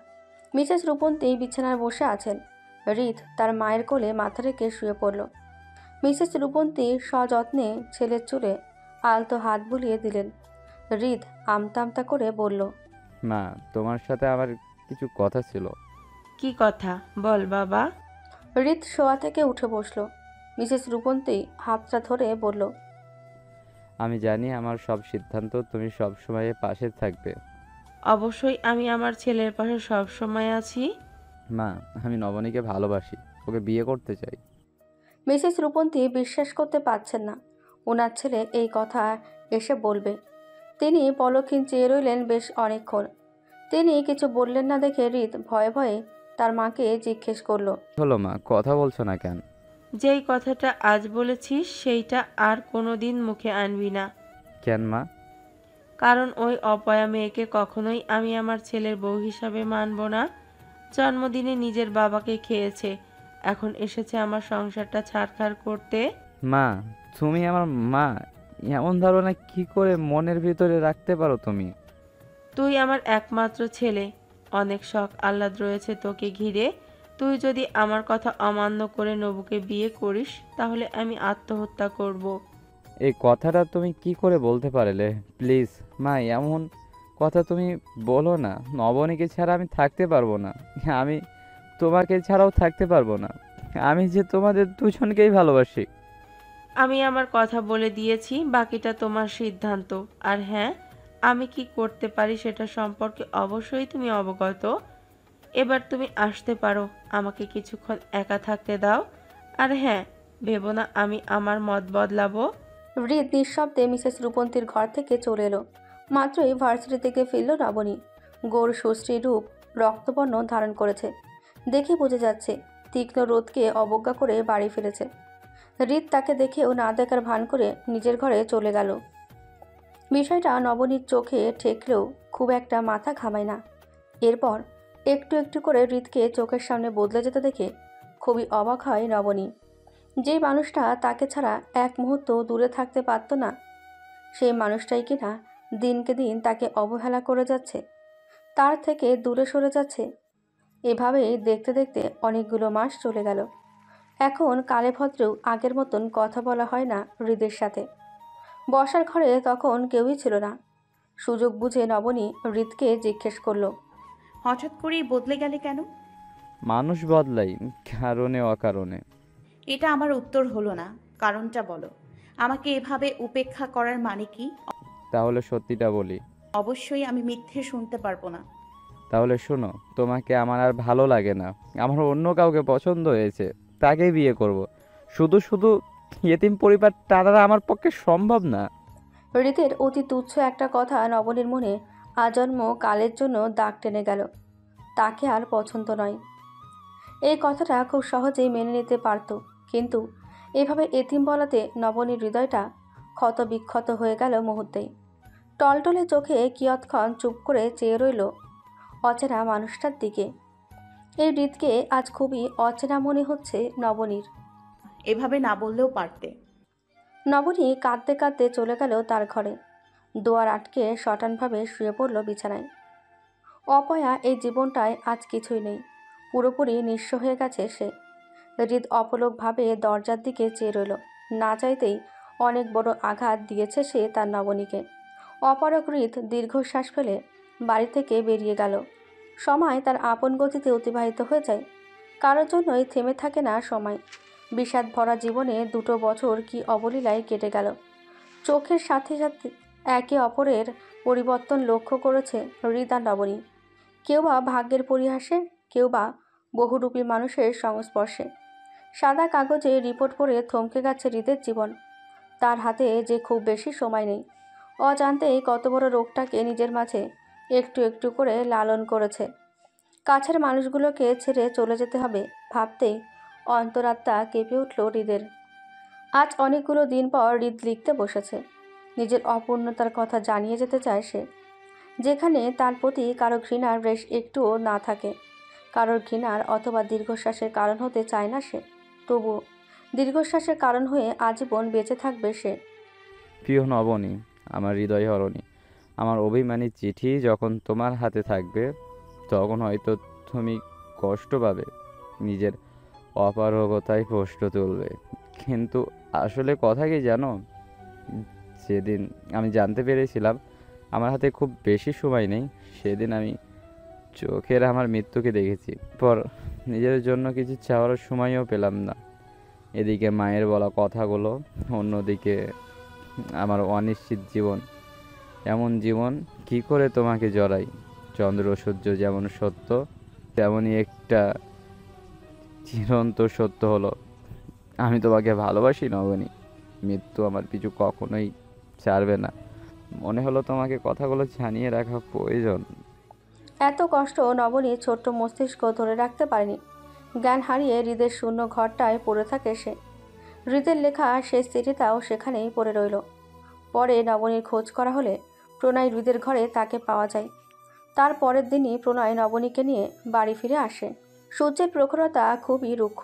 মিসেস রূপন্তী বিছানায় বসে আছেন। হৃদ তার মায়ের কোলে মাথা রেখে শুয়ে পড়ল। মিসেস রূপন্তী সযত্নে ছেলের চুলে আলতো হাত বুলিয়ে দিলেন। হৃদ আমতা আমতা করে বলল, মা, তোমার সাথে আমার কিছু কথা ছিল। কি কথা বল বাবা। হৃদ শোয়া থেকে উঠে বসল। মিসেস রূপন্তী হাতটা ধরে বলল, আমি জানি আমার সব সিদ্ধান্ত তুমি সব সময় পাশে থাকবে। অবশ্যই আমি আমার ছেলের পাশে সব সময় আছি। মা, আমি নবনীকে ভালোবাসি, ওকে বিয়ে করতে চাই। মিসেস রূপন্তী বিশ্বাস করতে পারছেন না ওনার ছেলে এই কথা এসে বলবে। তিনি পলকহীন চেয়ে রইলেন বেশ অনেকক্ষণ। তিনি কিছু বললেন না দেখে হৃদ ভয়ে ভয়ে তার মাকে জিজ্ঞেস করল, হলো মা, কথা বলছো না কেন? যেই কথাটা আজ বলেছিস সেইটা আর কোনোদিন মুখে আনবি না। কেন মা? কারণ ওই অপয়া মেয়েকে কখনোই আমি আমার ছেলের বউ হিসাবে মানব না। জন্মদিনে নিজের বাবাকে খেয়েছে, এখন এসেছে আমার সংসারটা ছাড়খাড় করতে। মা, তুমি আমার মা, এমন ধারণা কি করে মনের ভিতরে রাখতে পারো তুমি? তুই আমার একমাত্র ছেলে, অনেক শখ আহ্লাদ রয়েছে তোকে ঘিরে। তুই যদি আমার কথা অমান্য করে নবুকে বিয়ে করিস তাহলে আমি আত্মহত্যা করব। এই কথাটা তুমি কি করে বলতে পারলে? প্লিজ মা, এমন কথা তুমি বলো না। নবনীকে ছাড়া আমি থাকতে পারবো না। আমি তোমাকে ছাড়াও থাকতে পারবো না। আমি যে তোমাদের দুজনকেই ভালোবাসি। আমি আমার কথা বলে দিয়েছি, বাকিটা তোমার সিদ্ধান্ত। আর হ্যাঁ, আমি কি করতে পারি সেটা সম্পর্কে অবশ্যই তুমি অবগত। এবার তুমি আসতে পারো, আমাকে কিছুক্ষণ একা থাকতে দাও। আর হ্যাঁ, ভেবো না আমি আমার মত বদলাবো। হৃদ নিঃশব্দে মিসেস রূপন্তীর ঘর থেকে চলে এলো। মাত্রই ভার্সিটি থেকে ফিরল নবনী। গোর সুশ্রী রূপ রক্তবর্ণ ধারণ করেছে, দেখে বোঝা যাচ্ছে তীক্ষ্ণ রোদকে অবজ্ঞা করে বাড়ি ফিরেছে। হৃদ তাকে দেখেও না দেখার ভান করে নিজের ঘরে চলে গেল। বিষয়টা নবনীর চোখে ঠেকলেও খুব একটা মাথা ঘামায় না। এরপর একটু একটু করে হৃদকে চোখের সামনে বদলে যেতে দেখে খুবই অবাক হয় নবনী। যে মানুষটা তাকে ছাড়া এক মুহূর্ত দূরে থাকতে পারত না, সেই মানুষটাই কিনা দিনকে দিন তাকে অবহেলা করে যাচ্ছে, তার থেকে দূরে সরে যাচ্ছে। এভাবেই দেখতে দেখতে অনেকগুলো মাস চলে গেল। এখন কালে ভদ্রেও আগের মতন কথা বলা হয় না হৃদের সাথে। বসার ঘরে তখন কেউই ছিল না। সুযোগ বুঝে নবনী হৃদকে জিজ্ঞেস করলো, হঠাৎ করেই বদলে গেলে কেন? মানুষ বদলাই কারণে অকারণে। এটা আমার উত্তর হলো না, কারণটা বলো। আমাকে এভাবে উপেক্ষা করার মানে কি? তাহলে সত্যিটা বলি। অবশ্যই আমি মিথ্যে শুনতে পারবো না। তাহলে শোনো, তোমাকে আমার আর ভালো লাগে না। আমার অন্য কাউকে পছন্দ হয়েছে, তাকেই বিয়ে করব। শুধু শুধু এতিম পরিবার টানাটা আমার পক্ষে সম্ভব না। হৃদের অতি তুচ্ছ একটা কথা নবনীর মনে আজন্ম কালের জন্য দাগ টেনে গেল। তাকে আর পছন্দ নয়, এই কথাটা খুব সহজেই মেনে নিতে পারত, কিন্তু এভাবে এতিম বলাতে নবনীর হৃদয়টা ক্ষত বিক্ষত হয়ে গেল মুহূর্তেই। টলটলে চোখে কিয়ৎক্ষণ চুপ করে চেয়ে রইল অচেনা মানুষটার দিকে। এই হৃদকে আজ খুবই অচেনা মনে হচ্ছে নবনীর। এভাবে না বললেও পারতে। নবনী কাঁদতে কাঁদতে চলে গেল তার ঘরে। দুয়ার আটকে শটানভাবে শুয়ে পড়ল বিছানায়। অপয়া এই জীবনটায় আজ কিছুই নেই, পুরোপুরি নিঃস্ব হয়ে গেছে সে। হৃদ অপলকভাবে দরজার দিকে চেয়ে রইল। না চাইতেই অনেক বড় আঘাত দিয়েছে সে তার নবনীকে। অপারক হৃদ দীর্ঘশ্বাস ফেলে বাড়ি থেকে বেরিয়ে গেল। সময় তার আপন গতিতে অতিবাহিত হয়ে যায়, কারোর জন্যই থেমে থাকে না সময়। বিষাদ ভরা জীবনে 2 বছর কি অবলীলায় কেটে গেল। চোখের সাথে সাথে একে অপরের পরিবর্তন লক্ষ্য করেছে হৃদ আর নবনী। কেউ বা ভাগ্যের পরিহাসে, কেউ বা বহুরূপী মানুষের সংস্পর্শে। সাদা কাগজে রিপোর্ট পড়ে থমকে গেছে হৃদের জীবন। তার হাতে যে খুব বেশি সময় নেই। অজান্তেই কত বড় রোগটাকে নিজের মাঝে একটু একটু করে লালন করেছে। কাছের মানুষগুলোকে ছেড়ে চলে যেতে হবে ভাবতেই অন্তরাত্মা কেঁপে উঠল হৃদের। আজ অনেকগুলো দিন পর হৃদ লিখতে বসেছে। নিজের অপূর্ণতার কথা জানিয়ে যেতে চায় সে। যেখানে তার প্রতি কারো ঘৃণার রেশ একটুও না থাকে, কারোর ঘৃণার অথবা দীর্ঘশ্বাসের কারণ হতে চায় না সে, তবুও দীর্ঘশ্বাসের কারণ হয়ে আজীবন বেঁচে থাকবে সে। প্রিয় নবনী, আমার হৃদয় হরণী, আমার অভিমানী চিঠি যখন তোমার হাতে থাকবে তখন হয়তো তুমি কষ্ট পাবে, নিজের অপারগতায় প্রশ্ন তুলবে। কিন্তু আসলে কথা কি জানো, যেদিন আমি জানতে পেরেছিলাম আমার হাতে খুব বেশি সময় নেই, সেদিন আমি চোখের আমার মৃত্যুকে দেখেছি। পর নিজের জন্য কিছু চাওয়ার সময়ও পেলাম না। এদিকে মায়ের বলা কথাগুলো, অন্যদিকে আমার অনিশ্চিত জীবন। এমন জীবন কি করে তোমাকে জড়াই? চন্দ্র সূর্য যেমন সত্য, তেমনই একটা চিরন্ত সত্য হলো আমি তোমাকে ভালোবাসি নবনী। মৃত্যু আমার পিছু কখনোই ছাড়বে না। মনে হলো তোমাকে কথাগুলো জানিয়ে রাখা প্রয়োজন। এত কষ্ট নবনী ছোট্ট মস্তিষ্ক ধরে রাখতে পারেনি। জ্ঞান হারিয়ে হৃদের শূন্য ঘরটায় পড়ে থাকে সে। হৃদের লেখা শেষ চিঠিটাও সেখানেই পড়ে রইল। পরে নবনীর খোঁজ করা হলে প্রণয় হৃদের ঘরে তাকে পাওয়া যায়। তার পরের দিনই প্রণয় নবনীকে নিয়ে বাড়ি ফিরে আসে। সূর্যের প্রখরতা খুবই রুক্ষ,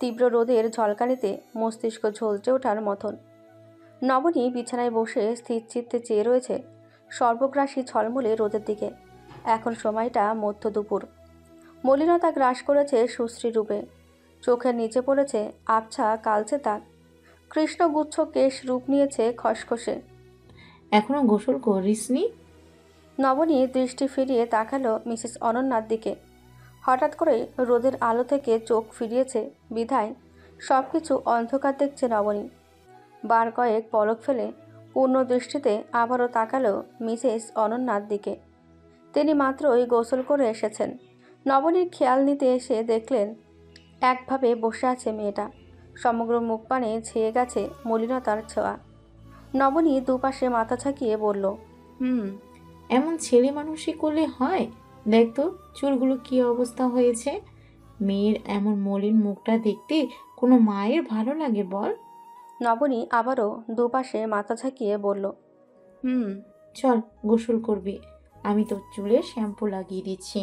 তীব্র রোদের ঝলকানিতে মস্তিষ্ক ঝলসে ওঠার মতন। নবনী বিছানায় বসে স্থির চিত্তে চেয়ে রয়েছে সর্বগ্রাসী ঝলমলে রোদের দিকে। এখন সময়টা মধ্য দুপুর। মলিনতা গ্রাস করেছে সুশ্রী রূপে। চোখের নিচে পড়েছে আবছা কালচে দাগ। কৃষ্ণগুচ্ছ কেশ রূপ নিয়েছে খসখসে। এখনো গোসল করিসনি? নবনী দৃষ্টি ফিরিয়ে তাকালো মিসেস অনন্যার দিকে। হঠাৎ করে রোদের আলো থেকে চোখ ফিরিয়েছে বিধায় সব কিছু অন্ধকার দেখছে নবনী। বার কয়েক পলক ফেলে পূর্ণ দৃষ্টিতে আবারও তাকালো মিসেস অনন্যার দিকে। তিনি মাত্রই গোসল করে এসেছেন। নবনীর খেয়াল নিতে এসে দেখলেন একভাবে বসে আছে মেয়েটা। সমগ্র মুখ পানে ছেয়ে গেছে মলিনতার ছোঁয়া। নবনী দুপাশে মাথা ঝাঁকিয়ে বলল, এমন ছেলে মানুষই করলে হয়? দেখ তো চুলগুলো কি অবস্থা হয়েছে। মেয়ের এমন মলিন মুখটা দেখতে কোনো মায়ের ভালো লাগে বল? নবনী আবারও দুপাশে মাথা ঝাঁকিয়ে বলল, চল গোসল করবি, আমি তোর চুলে শ্যাম্পু লাগিয়ে দিচ্ছি।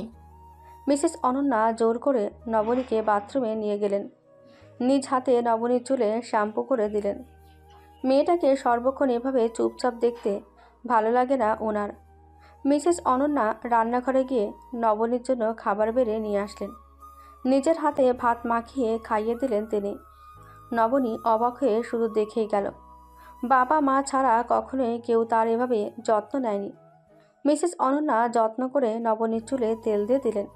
মিসেস অনন্যা জোর করে নবনীকে বাথরুমে নিয়ে গেলেন। নিজ হাতে নবনীর চুলে শ্যাম্পু করে দিলেন। মেয়েটাকে সর্বক্ষণ এভাবে চুপচাপ দেখতে ভালো লাগে না ওনার। মিসেস অনন্যা রান্নাঘরে গিয়ে নবনীর জন্য খাবার বেড়ে নিয়ে আসলেন। নিজের হাতে ভাত মাখিয়ে খাইয়ে দিলেন তিনি। নবনী অবাক হয়ে শুধু দেখেই গেল। বাবা মা ছাড়া কখনোই কেউ তার এভাবে যত্ন নেয়নি। মিসেস অনন্যা যত্ন করে নবনীর চুলে তেল দিয়ে দিলেন।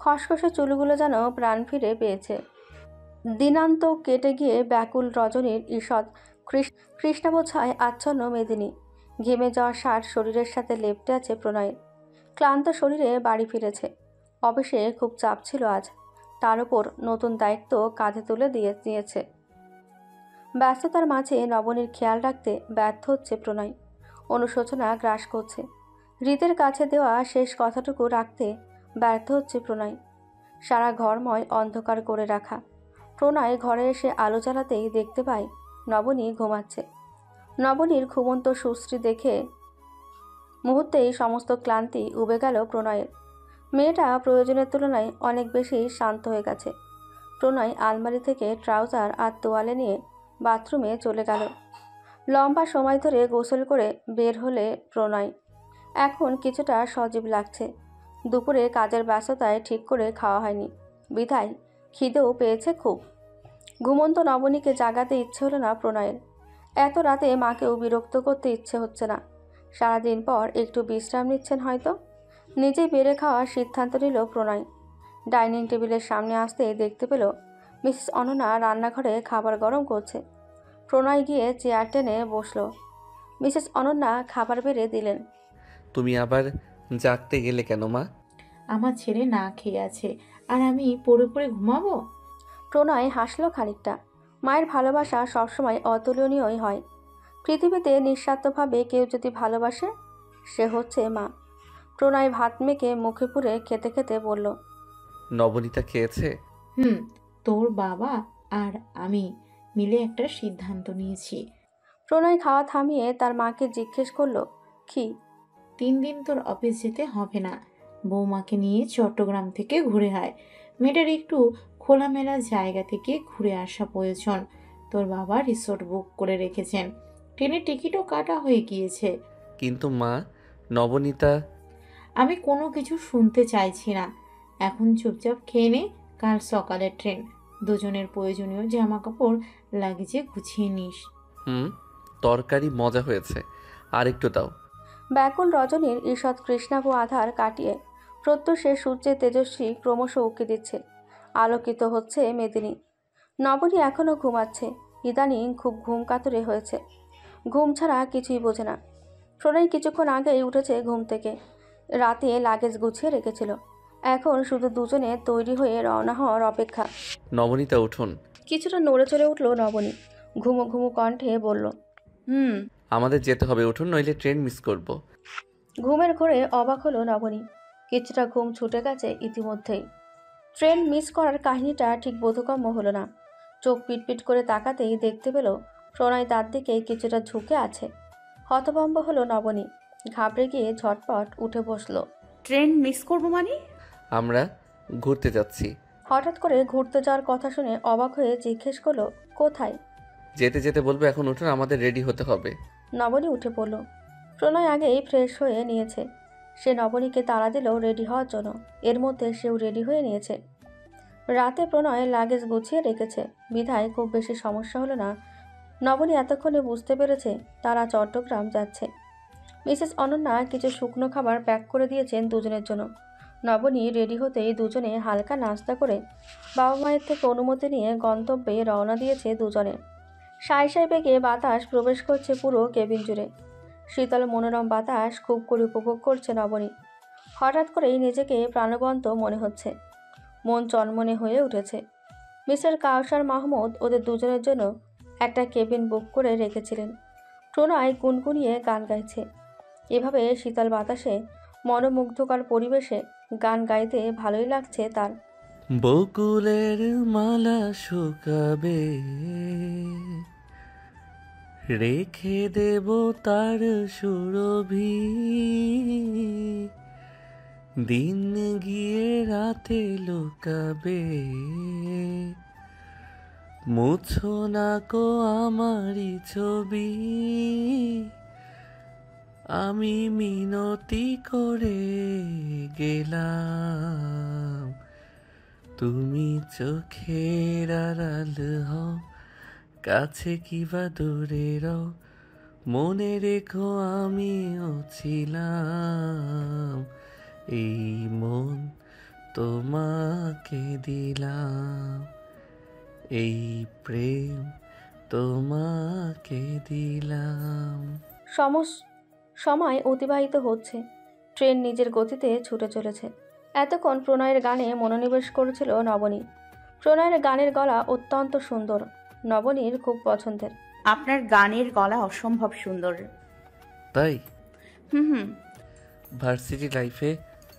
খসখসে চুলগুলো যেন প্রাণ ফিরে পেয়েছে। দিনান্ত কেটে গিয়ে ব্যাকুল রজনীর ঈষৎ কৃষ্ণাবছায় আচ্ছন্ন মেদিনী। ঘেমে যাওয়া শার্ট শরীরের সাথে লেপ্টে আছে প্রণয়ের। ক্লান্ত শরীরে বাড়ি ফিরেছে। অফিসে খুব চাপ ছিল আজ। তার উপর নতুন দায়িত্ব কাঁধে তুলে দিয়েছে। ব্যস্ততার মাঝে নবনীর খেয়াল রাখতে ব্যর্থ হচ্ছে প্রণয়। অনুশোচনা গ্রাস করছে। হৃদের কাছে দেওয়া শেষ কথাটুকু রাখতে ব্যর্থ হচ্ছে প্রণয়। সারা ঘরময় অন্ধকার করে রাখা। প্রণয় ঘরে এসে আলো জ্বালাতেই দেখতে পায় নবনী ঘুমাচ্ছে। নবনীর ঘুমন্ত সুশ্রী দেখে মুহূর্তেই সমস্ত ক্লান্তি উবে গেল প্রণয়ের। মেয়েটা প্রয়োজনের তুলনায় অনেক বেশি শান্ত হয়ে গেছে। প্রণয় আলমারি থেকে ট্রাউজার আর তোয়ালে নিয়ে বাথরুমে চলে গেল। লম্বা সময় ধরে গোসল করে বের হলে প্রণয়। এখন কিছুটা সজীব লাগছে। দুপুরে কাজের ব্যস্ততায় ঠিক করে খাওয়া হয়নি বিধায় খিদেও পেয়েছে খুব। ঘুমন্ত নবনীকে জাগাতে ইচ্ছে হলো না প্রণয়ের। এত রাতে মাকেও বিরক্ত করতে ইচ্ছে হচ্ছে না। সারাদিন পর একটু বিশ্রাম নিচ্ছেন হয়তো। নিজেই বেড়ে খাওয়ার সিদ্ধান্ত নিল প্রণয়। ডাইনিং টেবিলের সামনে আসতে দেখতে পেল মিসেস অনন্যা রান্নাঘরে খাবার গরম করছে। প্রণয় গিয়ে চেয়ার টেনে বসল। মিসেস অনন্যা খাবার বেড়ে দিলেন। তুমি আবার জাগতে গেলে কেন মা? আমার ছেলে না খেয়ে আছে আর আমি পড়ে পড়ে ঘুমাবো? প্রণয় হাসল খানিকটা। মায়ের ভালোবাসা সবসময় অতুলনীয়ই হয়। পৃথিবীতে নিঃস্বার্থভাবে কেউ যদি ভালোবাসে সে হচ্ছে মা। প্রণয় ভাত মেখে মুখে পুরে খেতে খেতে বলল, নবনীতা খেয়েছে? তোর বাবা আর আমি মিলে একটা সিদ্ধান্ত নিয়েছি। প্রণয় খাওয়া থামিয়ে তার মাকে জিজ্ঞেস করলো, কি? 3 দিন তোর অফিস যেতে হবে না। বৌমাকে নিয়ে চট্টগ্রাম থেকে ঘুরে আয়। মেয়েটার একটু খোলামেলা জায়গা থেকে ঘুরে আসা প্রয়োজন। তোর বাবা রিসোর্ট বুক করে রেখেছেন। ট্রেনের টিকিটও কাটা হয়ে গিয়েছে। কিন্তু মা, নবনীতা। আমি কোনো কিছু শুনতে চাইছি না। এখন চুপচাপ খেয়ে নে। কাল সকালের ট্রেন। দুজনের প্রয়োজনীয় জামা কাপড় লাগেজে গুছিয়ে নিস। তরকারি মজা হয়েছে, আর একটু দাও। ব্যাকুল রজনীর ঈষৎ কৃষ্ণাভ আধার কাটিয়ে প্রত্যুষে সূর্যের তেজস্বী ক্রমশ উঁকি দিচ্ছে। আলোকিত হচ্ছে মেদিনী। নবনী এখনও ঘুমাচ্ছে। ইদানিং খুব ঘুম কাতরে হয়েছে। ঘুম ছাড়া কিছুই বোঝে না। প্রণয় কিছুক্ষণ আগেই উঠেছে ঘুম থেকে। রাতে লাগেজ গুছিয়ে রেখেছিল। এখন শুধু দুজনে তৈরি হয়ে রওনা হওয়ার অপেক্ষা। নবনীতা উঠুন। কিছুটা নড়ে চড়ে উঠল নবনী। ঘুমো ঘুমো কণ্ঠে বলল, আমাদের যেতে হবে, উঠুন, নইলে ট্রেন মিস করব। ঘুমের ঘোরে অবাক হলো নবনী। কিছুটা ঘুম ছুটে গেছে ইতিমধ্যেই। ট্রেন মিস করার কাহিনীটা ঠিক বোধগম্য হলো না। চোখ পিটপিট করে তাকাতেই দেখতে পেল প্রণয় তার দিকে কিছুটা ঝুঁকে আছে। হতভম্ব হলো নবনী। ঘাবড়ে গিয়ে ঝটপট উঠে বসলো। ট্রেন মিস করবো মানে? আমরা ঘুরতে যাচ্ছি। হঠাৎ করে ঘুরতে যাওয়ার কথা শুনে অবাক হয়ে জিজ্ঞেস করলো, কোথায়? যেতে যেতে বলবো, এখন উঠুন, আমাদের রেডি হতে হবে। নবনী উঠে পড়ল। প্রণয় আগেই ফ্রেশ হয়ে নিয়েছে। সে নবনীকে তাড়া দিল রেডি হওয়ার জন্য। এর মধ্যে সেও রেডি হয়ে নিয়েছে। রাতে প্রণয় লাগেজ গুছিয়ে রেখেছে বিধায় খুব বেশি সমস্যা হলো না নবনী এতক্ষণে বুঝতে পেরেছে তারা চট্টগ্রাম যাচ্ছে। মিসেস অনন্যা কিছু শুকনো খাবার প্যাক করে দিয়েছেন দুজনের জন্য। নবনী রেডি হতেই দুজনে হালকা নাস্তা করে বাবা মায়ের থেকে অনুমতি নিয়ে গন্তব্যে রওনা দিয়েছে দুজনে। সাঁই সাঁই বেগে বাতাস প্রবেশ করছে পুরো কেবিন জুড়ে। শীতল মনোরম বাতাস খুব করে উপভোগ করছে নবনী। হঠাৎ করেই নিজেকে প্রাণবন্ত মনে হচ্ছে, মন চনমনে হয়ে উঠেছে। মিস্টার কাউসার মাহমুদ ওদের দুজনের জন্য একটা কেবিন বুক করে রেখেছিলেন। প্রণয় গুনগুনিয়ে গান গাইছে। এভাবে শীতল বাতাসে মনোমুগ্ধকর পরিবেশে গান গাইতে ভালোই লাগছে তার। বকুলের মালা শুকাবে, রেখে দেব তার সুরভি, দিন গিয়ে রাতে লুকাবে, মুছো না কো আমারই ছবি, আমি মিনতি করে গেলাম, তুমি চোখের আড়াল হও, কাছে কিবা দূরে রও, মনে রেখো আমিও ছিলাম, এই মন তোমাকে দিলাম, এই প্রেম তোমাকে দিলাম। সময় অতিবাহিত হচ্ছে। ট্রেন নিজের গতিতে ছুটে চলেছে। এতক্ষণ প্রণয়ের গানে মনোনিবেশ করেছিল নবনী। প্রণয়ের গানের গলা অত্যন্ত সুন্দর, নবনীর খুব পছন্দের। আপনার গানের গলা অসম্ভব সুন্দর। তাই? হুম। ভার্সিটি লাইফে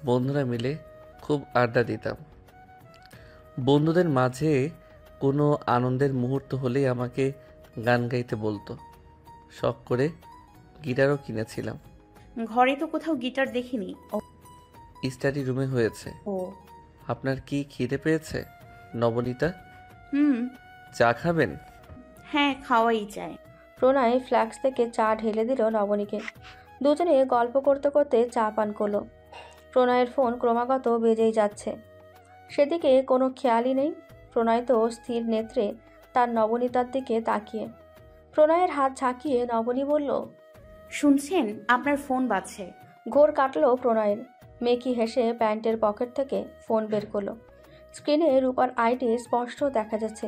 বন্ধুরা মিলে খুব আড্ডা দিতাম। বন্ধুদের মাঝে কোনো আনন্দের মুহূর্ত হলেই আমাকে গান গাইতে বলতো। শখ করে গিটারও কিনেছিলাম। ঘরে তো কোথাও গিটার দেখিনি। স্টাডি রুমে হয়েছে। ও, আপনার কি খিদে পেয়েছে নবনীতা? হুম। চা খাবেন? হ্যাঁ, খাওয়াই যায়। প্রণয় ফ্ল্যাক্স থেকে চা ঢেলে দিল নবনীকে। দুজনে গল্প করতে করতে চা পান করলো। প্রণয়ের ফোন ক্রমাগত বেজেই যাচ্ছে, সেদিকে কোনো খেয়ালই নেই। প্রণয় তো স্থির নেত্রে তার নবনীতার দিকে তাকিয়ে। প্রণয়ের হাত ঝাঁকিয়ে নবনী বলল, শুনছেন, আপনার ফোন বাজছে। ঘোর কাটল প্রণয়ের। মেকি হেসে প্যান্টের পকেট থেকে ফোন বের করলো। স্ক্রিনে রূপার আইডি স্পষ্ট দেখা যাচ্ছে।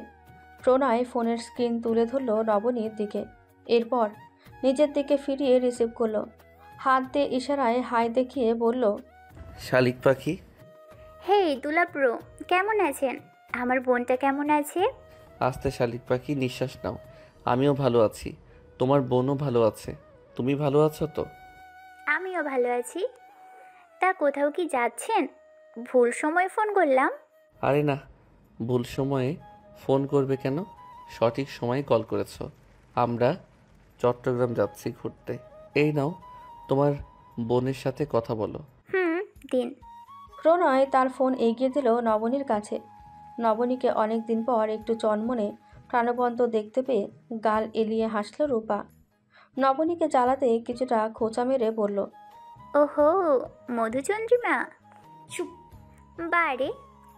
প্রণয় ফোনের স্ক্রিন তুলে ধরল নবনীর দিকে, এরপর নিজের দিকে ফিরিয়ে রিসিভ করলো। হাত দিয়ে ইশারায় হাই দেখিয়ে বলল, শালিক পাখি। হেই দুলাপ্রো, কেমন আছেন? আমার বোনটা কেমন আছে? আস্তে শালিক পাখি, নিঃশ্বাস নাও। আমিও ভালো আছি, তোমার বোনও ভালো আছে। তুমি ভালো আছো তো? আমিও ভালো আছি। তা কোথাও কি যাচ্ছেন? ভুল সময় ফোন করলাম। আরে না, ভুল সময়ে ফোন করবে কেন? সঠিক সময়ে কল করেছো। আমরা চট্টগ্রাম যাচ্ছি ঘুরতে। এই নাও, তোমার বোনের সাথে কথা বলো। দিন। প্রণয় তার ফোন এগিয়ে দিল নবনীর কাছে। নবনীকে অনেক দিন পর একটু চনমনে প্রাণবন্ত দেখতে পেয়ে গাল এলিয়ে হাসল রূপা। নবনীকে জ্বালাতে কিছুটা খোঁচা মেরে বলল, ওহো, মধুচন্দ্রিমা। চুপ। বারে,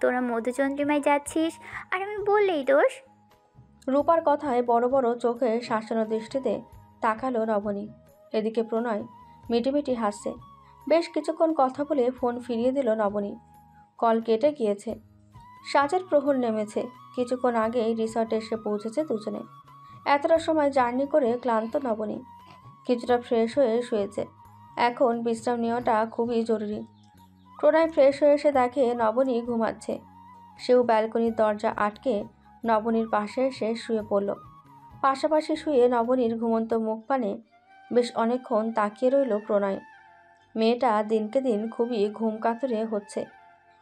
তোরা মধুচন্দ্রিমায় যাচ্ছিস আর আমি বললেই দোষ। রূপার কথায় বড় বড় চোখে শাসানো দৃষ্টিতে তাকালো নবনী। এদিকে প্রণয় মিটিমিটি হাসছে। বেশ কিছুক্ষণ কথা বলে ফোন ফিরিয়ে দিল নবনী। কল কেটে গিয়েছে। সাজের প্রহর নেমেছে। কিছুক্ষণ আগেই রিসর্টে এসে পৌঁছেছে দুজনে। এতটা সময় জার্নি করে ক্লান্ত নবনী কিছুটা ফ্রেশ হয়ে শুয়েছে। এখন বিশ্রাম নেওয়াটা খুবই জরুরি। প্রণয় ফ্রেশ হয়ে এসে দেখে নবনী ঘুমাচ্ছে। সেও ব্যালকনির দরজা আটকে নবনীর পাশে এসে শুয়ে পড়ল। পাশাপাশি শুয়ে নবনীর ঘুমন্ত মুখ পানে বেশ অনেকক্ষণ তাকিয়ে রইল প্রণয়। মেয়েটা দিনকে দিন খুবই ঘুম কাতুরে হচ্ছে।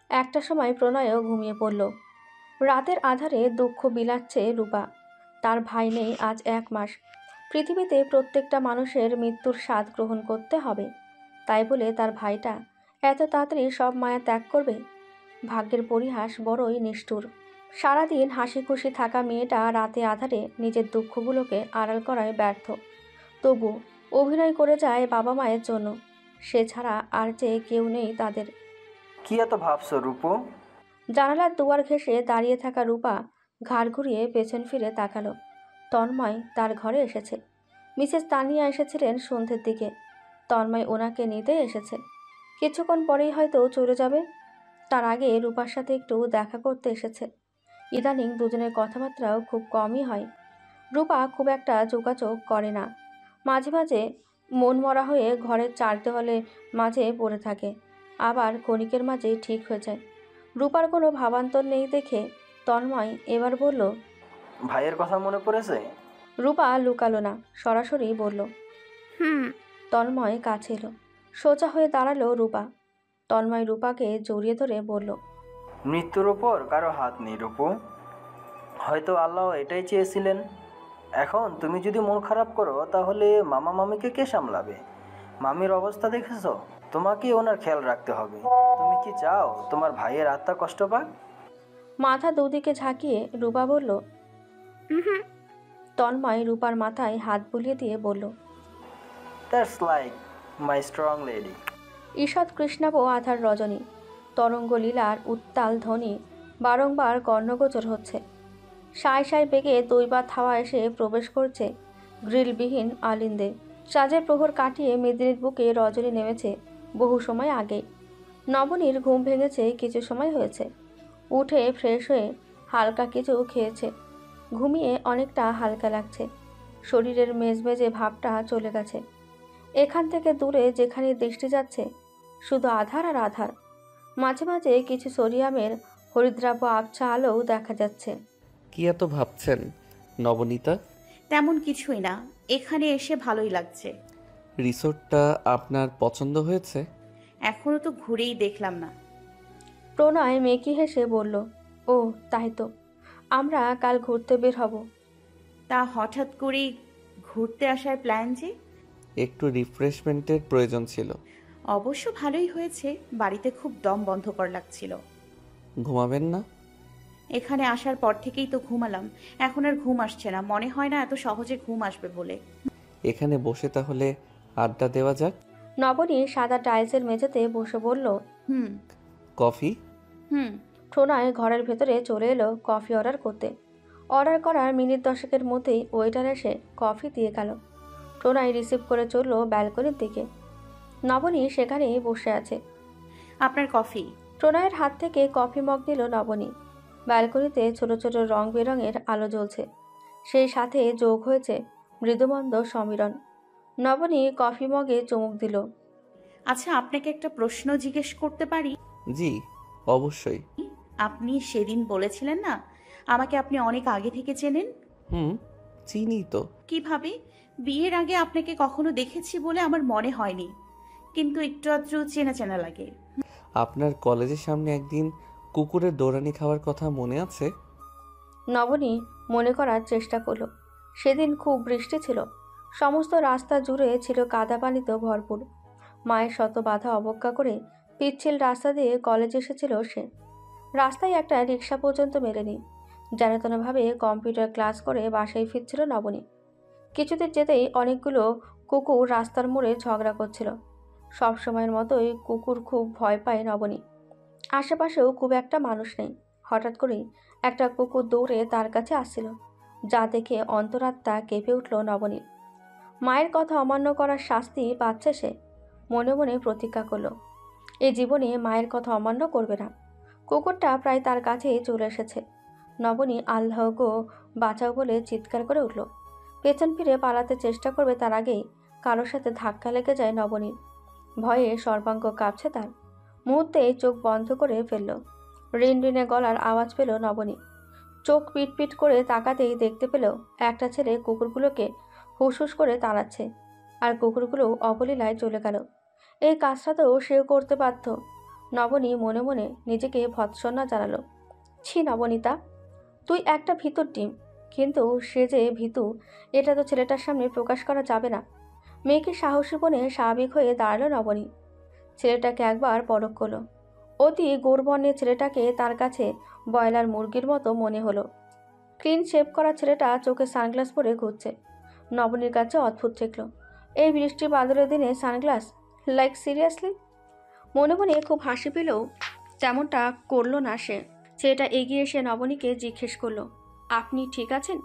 একটা সময় প্রণয়ও ঘুমিয়ে পড়ল। রাতের আধারে দুঃখ বিলাচ্ছে রূপা। তার ভাই নেই আজ 1 মাস। পৃথিবীতে প্রত্যেকটা মানুষের মৃত্যুর স্বাদ গ্রহণ করতে হবে, তাই বলে তার ভাইটা এত তাড়াতাড়ি সব মায়া ত্যাগ করবে? ভাগ্যের পরিহাস বড়ই নিষ্ঠুর। সারাদিন হাসি খুশি থাকা মেয়েটা রাতে আধারে নিজের দুঃখগুলোকে আড়াল করায় ব্যর্থ। তবু অভিনয় করে যায় বাবা মায়ের জন্য। সে ছাড়া আর যে কেউ নেই তাদের। কি এত ভাবছো রূপো? জানালার দুয়ার ঘেঁষে দাঁড়িয়ে থাকা রূপা ঘাড় ঘুরিয়ে পেছন ফিরে তাকালো। তন্ময় তার ঘরে এসেছে। মিসেস তানিয়া এসেছিলেন সন্ধ্যের দিকে। তন্ময় ওনাকে নিতে এসেছে। কিছুক্ষণ পরেই হয়তো চলে যাবে। তার আগে রূপার সাথে একটু দেখা করতে এসেছে। ইদানিং দুজনের কথাবার্তাও খুব কমই হয়। রূপা খুব একটা যোগাযোগ করে না। মাঝে মাঝে মন মরা হয়ে ঘরের চার দেওয়ালের মাঝে পড়ে থাকে, আবার ক্ষণিকের মাঝে ঠিক হয়ে যায়। রূপার কোনো ভাবান্তর নেই দেখে তন্ময় এবার বলল, ভাইয়ের কথা মনে পড়েছে? রূপা লুকালো না, সরাসরি বলল। তন্ময় কাছে এলো। সোজা হয়ে দাঁড়ালো রূপা। তন্ময় রূপাকে জড়িয়ে ধরে বলল, মৃত্যুর ওপর কারো হাত নেই রূপু। হয়তো আল্লাহ এটাই চেয়েছিলেন। এখন তুমি যদি মন খারাপ করো তাহলে মামা মামিকে কে সামলাবে? মামির অবস্থা দেখেছো? তোমাকে ওনার খেয়াল রাখতে হবে। তুমি কি চাও তোমার ভাইয়ের আত্মা কষ্ট পাক? মাথা দুদিকে ঝাঁকিয়ে রূপা বলল। তন্ময় রূপার মাথায় হাত বুলিয়ে দিয়ে বলল, that's like my strong lady. ঈষৎ কৃষ্ণাব আধার রজনী, তরঙ্গ লীলার উত্তাল ধ্বনি বারংবার কর্ণগোচর হচ্ছে। সায় সায় বেগে দৈবাত হাওয়া এসে প্রবেশ করছে গ্রিলবিহীন আলিন্দে। সাজের প্রহর কাটিয়ে মেদিনীর বুকে রজনী নেমেছে বহু সময় আগে। নবনীর ঘুম ভেঙেছে কিছু সময় হয়েছে। উঠে ফ্রেশ হয়ে হালকা কিছু খেয়েছে। ঘুমিয়ে অনেকটা হালকা লাগছে। শরীরের মেজমেজে ভাবটা চলে গেছে। এখান থেকে দূরে যেখানে দৃষ্টি যাচ্ছে শুধু আধার আর আধার। মাঝে মাঝে কিছু সোডিয়ামের হরিদ্রাব্য আবছা আলোও দেখা যাচ্ছে। কি এত ভাবছেন নবনীতা? তেমন কিছুই না, এখানে এসে ভালোই লাগছে। রিসোর্টটা আপনার পছন্দ হয়েছে? এখনো তো ঘুরেই দেখলাম না। প্রণয় মেকি হেসে বলল, ও তাই তো, আমরা কাল ঘুরতে বের হব। তা হঠাৎ করেই ঘুরতে আসার প্ল্যান যে? একটু রিফ্রেশমেন্টের প্রয়োজন ছিল। অবশ্য ভালোই হয়েছে, বাড়িতে খুব দম বন্ধকর লাগছিল। ঘুমাবেন না? এখানে আসার পর থেকেই তো ঘুমালাম, এখন আর ঘুম আসছে না। মনে হয় না এত সহজে ঘুম আসবে বলে। এখানে বসে তাহলে আড্ডা দেওয়া যাক। নবনী সাদা টাইলসের মেঝেতে বসে বলল, কফি? প্রণয় ঘরের ভেতরে চলে এলো কফি অর্ডার করতে। অর্ডার করার মিনিট 10 মধ্যেই ওয়েটার এসে কফি দিয়ে গেল। প্রণয় রিসিভ করে চলল ব্যালকনির দিকে। নবনী সেখানেই বসে আছে। আপনার কফি। প্রণয়ের হাত থেকে কফি মগ নিল নবনী। ব্যালকনিতে ছোট ছোট রং বেরঙের আলো জ্বলছে, সেই সাথে যোগ হয়েছে মৃদুমন্দ সমীরণ। নবনী কফি মগে চুমুক দিল। আচ্ছা, আপনাকে একটা প্রশ্ন জিজ্ঞেস করতে পারি? জি অবশ্যই। আপনি সেদিন বলেছিলেন না আমাকে আপনি অনেক আগে থেকে চেনেন? চিনি তো। কিভাবে? বিয়ের আগে আপনাকে কখনো দেখেছি বলে আমার মনে হয়নি, কিন্তু একটু আধটু চেনা চেনা লাগে। আপনার কলেজের সামনে একদিন কুকুরের দৌড়ানি খাওয়ার কথা মনে আছে? নবনী মনে করার চেষ্টা করল। সেদিন খুব বৃষ্টি ছিল। সমস্ত রাস্তা জুড়ে ছিল কাদা পানিতে ভরপুর। মায়ের শত বাধা অবজ্ঞা করে পিচ্ছিল রাস্তা দিয়ে কলেজে এসেছিল সে। রাস্তায় একটা রিক্সা পর্যন্ত মেলেনি। যেনতেনভাবে কম্পিউটার ক্লাস করে বাসায় ফিরছিল নবনী। কিছুদিন যেতেই অনেকগুলো কুকুর রাস্তার মোড়ে ঝগড়া করছিল। সবসময়ের মতোই কুকুর খুব ভয় পায় নবনী। আশেপাশেও খুব একটা মানুষ নেই। হঠাৎ করেই একটা কুকুর দৌড়ে তার কাছে আসছিল, যা দেখে অন্তরাত্মা কেঁপে উঠল নবনীর। মায়ের কথা অমান্য করার শাস্তি পাচ্ছে সে। মনে মনে প্রতিজ্ঞা করল, এই জীবনে মায়ের কথা অমান্য করবে না। কুকুরটা প্রায় তার কাছেই চলে এসেছে। নবনী আল্লাহ গো বাঁচাও বলে চিৎকার করে উঠল। পেছন ফিরে পালাতে চেষ্টা করবে তার আগেই কারোর সাথে ধাক্কা লেগে যায় নবনীর। ভয়ে সর্বাঙ্গ কাঁপছে তার। মুহূর্তেই চোখ বন্ধ করে ফেলল। রিনরিনে গলার আওয়াজ পেল নবনী। চোখ পিটপিট করে তাকাতেই দেখতে পেল একটা ছেলে কুকুরগুলোকে হুসহুস করে তাড়াচ্ছে, আর কুকুরগুলো অবলীলায় চলে গেল। এই কাজটা তো সেও করতে বাধ্য। নবনী মনে মনে নিজেকে ভৎসনা জানালো। ছি নবনীতা, তুই একটা ভীতুর ডিম। কিন্তু সে যে ভীতু এটা তো ছেলেটার সামনে প্রকাশ করা যাবে না। মেয়েকে সাহসী বনে স্বাভাবিক হয়ে দাঁড়ালো নবনী। ছেলেটাকে একবার পরখ করলো। অতি গৌরবর্ণের ছেলেটাকে তার কাছে ব্রয়লার মুরগির মতো মনে হলো। ক্লিন শেভ করা ছেলেটা চোখে সানগ্লাস পরে ঘুরছে। নবনীর কাছে অদ্ভুত ঠেকল। এই বৃষ্টি বাদলের দিনে সানগ্লাস, লাইক সিরিয়াসলি? মনে মনে খুব হাসি পেলেও তেমনটা করলো না সে। ছেলেটা এগিয়ে এসে নবনীকে জিজ্ঞেস করলো, আপনি ঠিক আছেন?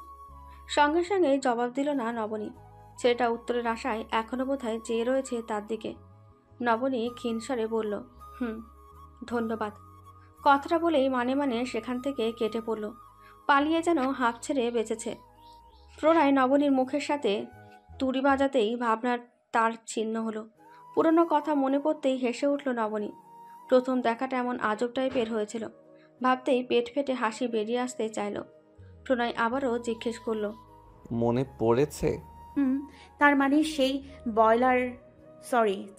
সঙ্গে সঙ্গে জবাব দিল না নবনী। ছেলেটা উত্তরের আশায় এখনো বোধহয় চেয়ে রয়েছে তার দিকে। নবনী ক্ষীণস্বরে বলল, ধন্যবাদ। কথাটা বলেই মানে মানে সেখান থেকে কেটে পড়ল। পালিয়ে যেন হাঁপ ছেড়ে বেঁচেছে। প্রণয় নবনীর মুখের সাথে তুড়ি বাজাতেই ভাবনার তার ছিন্ন হলো। পুরনো কথা মনে পড়তেই হেসে উঠল নবনী। প্রথম দেখাটা এমন আজব টাইপের হয়েছিল, ভাবতেই পেট ফেটে হাসি বেরিয়ে আসতে চাইল। প্রণয় আবারও জিজ্ঞেস করলো, মনে পড়েছে? তার মানে সেই বয়লার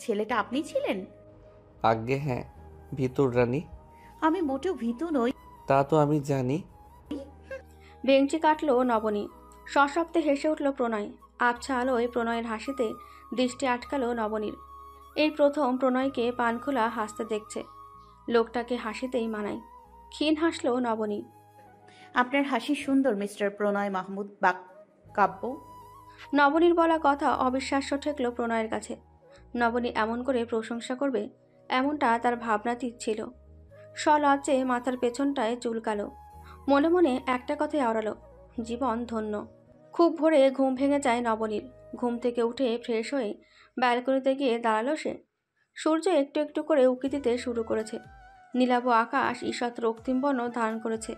ছেলেটা আপনি ছিলেন? আজ্ঞে হ্যাঁ, ভিতর রানী। আমি মোটেও ভীতু নই। তা তো আমি জানি। বেঞ্চি কাটলো নবনী। সশব্দে হেসে উঠল প্রণয়। আবছা আলোয় প্রণয়ের হাসিতে দৃষ্টি আটকালো নবনীর। এই প্রথম প্রণয়কে পানখোলা হাসতে দেখছে। লোকটাকে হাসিতেই মানায়। ক্ষীণ হাসলো নবনী। আপনার হাসি সুন্দর মিস্টার প্রণয় মাহমুদ কাব্য। নবনীর বলা কথা অবিশ্বাস্য ঠেকল প্রণয়ের কাছে। নবনী এমন করে প্রশংসা করবে এমনটা তার ভাবনাতীত ছিল। সলজ্জে মাথার পেছনটায় চুলকালো। মনে মনে একটা কথাই আওড়ালো, জীবন ধন্য। খুব ভোরে ঘুম ভেঙে যায় নবনীর। ঘুম থেকে উঠে ফ্রেশ হয়ে ব্যালকনিতে গিয়ে দাঁড়ালো সে। সূর্য একটু একটু করে উঁকি দিতে শুরু করেছে। নীলাভ আকাশ ঈষৎ রক্তিম বর্ণ ধারণ করেছে।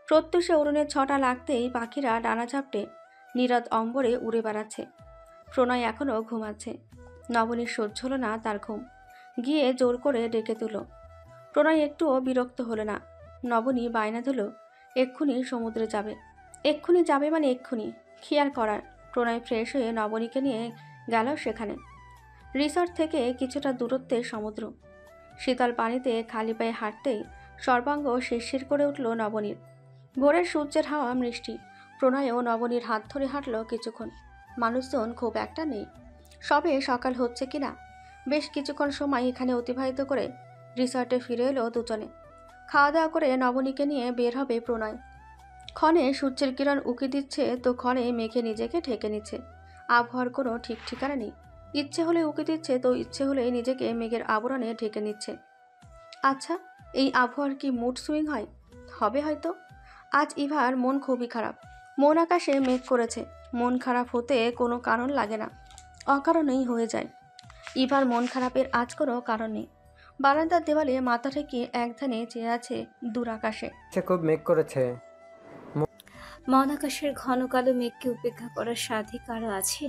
প্রত্যুষে অরুণের ছটা লাগতেই পাখিরা ডানা ঝাপটে নীরদ অম্বরে উড়ে বেড়াচ্ছে। প্রণয় এখনও ঘুমাচ্ছে। নবনীর সহ্য হলো না তার ঘুম। গিয়ে জোর করে ডেকে তুল। প্রণয় একটুও বিরক্ত হলো না। নবনী বায়না দিল, এক্ষুনি সমুদ্রে যাবে। এক্ষুনি যাবে মানে এক্ষুনি, কি আর করার। প্রণয় ফ্রেশ হয়ে নবনীকে নিয়ে গেল সেখানে। রিসর্ট থেকে কিছুটা দূরত্বে সমুদ্র। শীতল পানিতে খালি পায়ে হাঁটতেই সর্বাঙ্গ শিরশির করে উঠল নবনীর। ভোরের সূর্যের হাওয়া মিষ্টি। প্রণয়ও নবনীর হাত ধরে হাঁটল কিছুক্ষণ। মানুষজন খুব একটা নেই। সবে সকাল হচ্ছে কিনা। বেশ কিছুক্ষণ সময় এখানে অতিবাহিত করে রিসর্টে ফিরে এলো দুজনে। খাওয়া দাওয়া করে নবনীকে নিয়ে বের হবে প্রণয়। ক্ষণে সূর্যের কিরণ উকি দিচ্ছে তো ক্ষণে মেঘে নিজেকে ঢেকে নিচ্ছে। আবহাওয়ার কোনো ঠিক ঠিকানা নেই। ইচ্ছে হলে উকি দিচ্ছে তো ইচ্ছে হলে নিজেকে মেঘের আবরণে ঢেকে নিচ্ছে। আচ্ছা, এই আবহাওয়ার কি মুড সুইং হয়? হবে হয়তো। আজ ইভার মন খুবই খারাপ। মন আকাশে মেঘ করেছে। মন খারাপ হতে কোনো কারণ লাগে না, অকারণেই হয়ে যায়। ইভার মন খারাপের আজ কোনো কারণ নেই। বারান্দার দেওয়ালে মাথা ঠেকিয়ে একধানে চেয়ে আছে দূর আকাশে। খুব মেঘ করেছে। মন আকাশের ঘন কালো মেঘকে উপেক্ষা করার সাধে কারো আছে?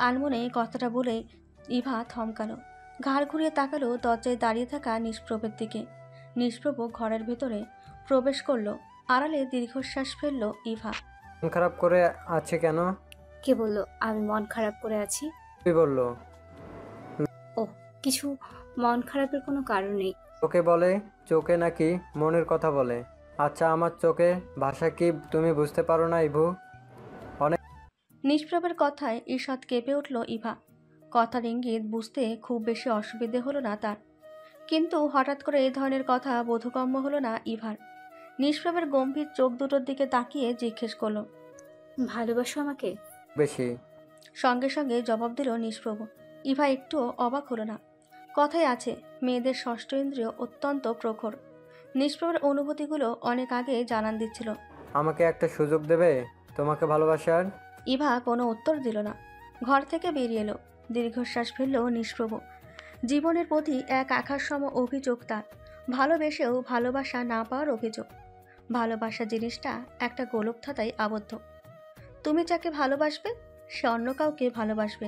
আনমনে কথাটা বলে ইভা থমকালো। ঘাড় ঘুরিয়ে তাকালো দরজায় দাঁড়িয়ে থাকা নিষ্প্রভের দিকে। নিষ্প্রভ ঘরের ভেতরে প্রবেশ করলো। আড়ালে দীর্ঘশ্বাস ফেললো ইভা। মন খারাপ করে আছে কেন? কে বললো আমি মন খারাপ করে আছি? তুই বললো। ও কিছু, মন খারাপের কোনো কারণ নেই। চোখে বলে, চোখে নাকি মনের কথা বলে? আচ্ছা, আমার চোখে ভাষা কি তুমি বুঝতে পারো না ইভু? অনেক নিষ্প্রভের কথায় ঈষৎ কেঁপে উঠল ইভা। কথার ইঙ্গিত বুঝতে খুব বেশি অসুবিধে হলো না তার, কিন্তু হঠাৎ করে এই ধরনের কথা বোধগম্য হলো না ইভার। নিষ্প্রভের গম্ভীর চোখ দুটোর দিকে তাকিয়ে জিজ্ঞেস করলো, ভালোবাসো আমাকে? বেশি। সঙ্গে সঙ্গে জবাব দিল নিষ্প্রভ। ইভা একটুও অবাক হলো না। কথায় আছে, মেয়েদের ষষ্ঠ ইন্দ্রিয় অত্যন্ত প্রখর। নিষ্প্রভের অনুভূতিগুলো অনেক আগে জানান দিচ্ছিল। আমাকে একটা সুযোগ দেবে তোমাকে ভালোবাসার? ইভা কোনো উত্তর দিল না। ঘর থেকে বেরিয়ে এলো। দীর্ঘশ্বাস ফেলল নিষ্প্রভ। জীবনের প্রতি এক আকাশসম অভিযোগ তার। ভালোবেসেও ভালোবাসা না পাওয়ার অভিযোগ। ভালোবাসা জিনিসটা একটা গোলক ধাঁধায় আবদ্ধ। তুমি যাকে ভালোবাসবে সে অন্য কাউকে ভালোবাসবে।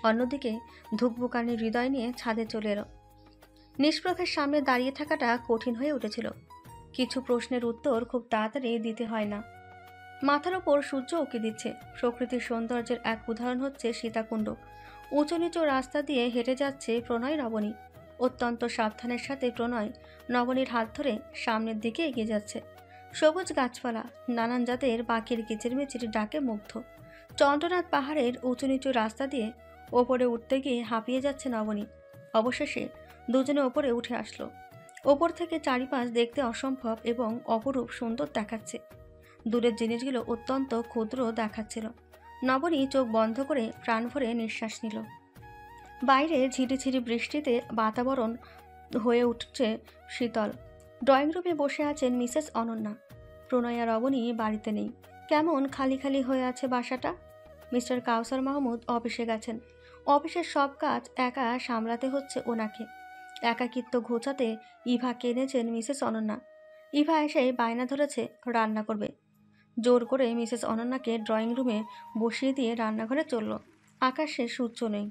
অন্যদিকে ধুকবুকানি হৃদয় নিয়ে ছাদে চলে এলো। নিষ্প্রভের সামনে দাঁড়িয়ে থাকাটা কঠিন হয়ে উঠেছিল। কিছু প্রশ্নের উত্তর খুব তাড়াতাড়ি দিতে হয় না। মাথার ওপর সূর্য উঁকি দিচ্ছে। প্রকৃতির সৌন্দর্যের এক উদাহরণ হচ্ছে সীতাকুণ্ড। উঁচু নিচু রাস্তা দিয়ে হেঁটে যাচ্ছে প্রণয় নবনী। অত্যন্ত সাবধানের সাথে প্রণয় নবনীর হাত ধরে সামনের দিকে এগিয়ে যাচ্ছে। সবুজ গাছপালা, নানান জাতের পাখির কিচিরমিচির ডাকে মুগ্ধ। চন্দ্রনাথ পাহাড়ের উঁচু নিচু রাস্তা দিয়ে ওপরে উঠতে গিয়ে হাঁপিয়ে যাচ্ছে নবনী। অবশেষে দুজনে ওপরে উঠে আসলো। ওপর থেকে চারিপাশ দেখতে অসম্ভব এবং অপরূপ সুন্দর দেখাচ্ছে। দূরের জিনিসগুলো অত্যন্ত ক্ষুদ্র দেখাচ্ছিল। নবনী চোখ বন্ধ করে প্রাণ ভরে নিঃশ্বাস নিল। বাইরে ঝিরিঝিরি বৃষ্টিতে বাতাবরণ হয়ে উঠছে শীতল। ড্রয়িং রুমে বসে আছেন মিসেস অনন্যা। প্রণয় আর রবণী বাড়িতে নেই। কেমন খালি খালি হয়ে আছে বাসাটা। মিস্টার কাউসার মাহমুদ অফিসে গেছেন। অফিসের সব কাজ একা সামলাতে হচ্ছে ওনাকে। একাকিত্ব ঘোচাতে ইভা কেঁদেছেন মিসেস অনন্যা। ইভা এসে বায়না ধরেছে রান্না করবে। জোর করে মিসেস অনন্যাকে ড্রয়িং রুমে বসিয়ে দিয়ে রান্নাঘরে চলল। আকাশে সূর্য নেই,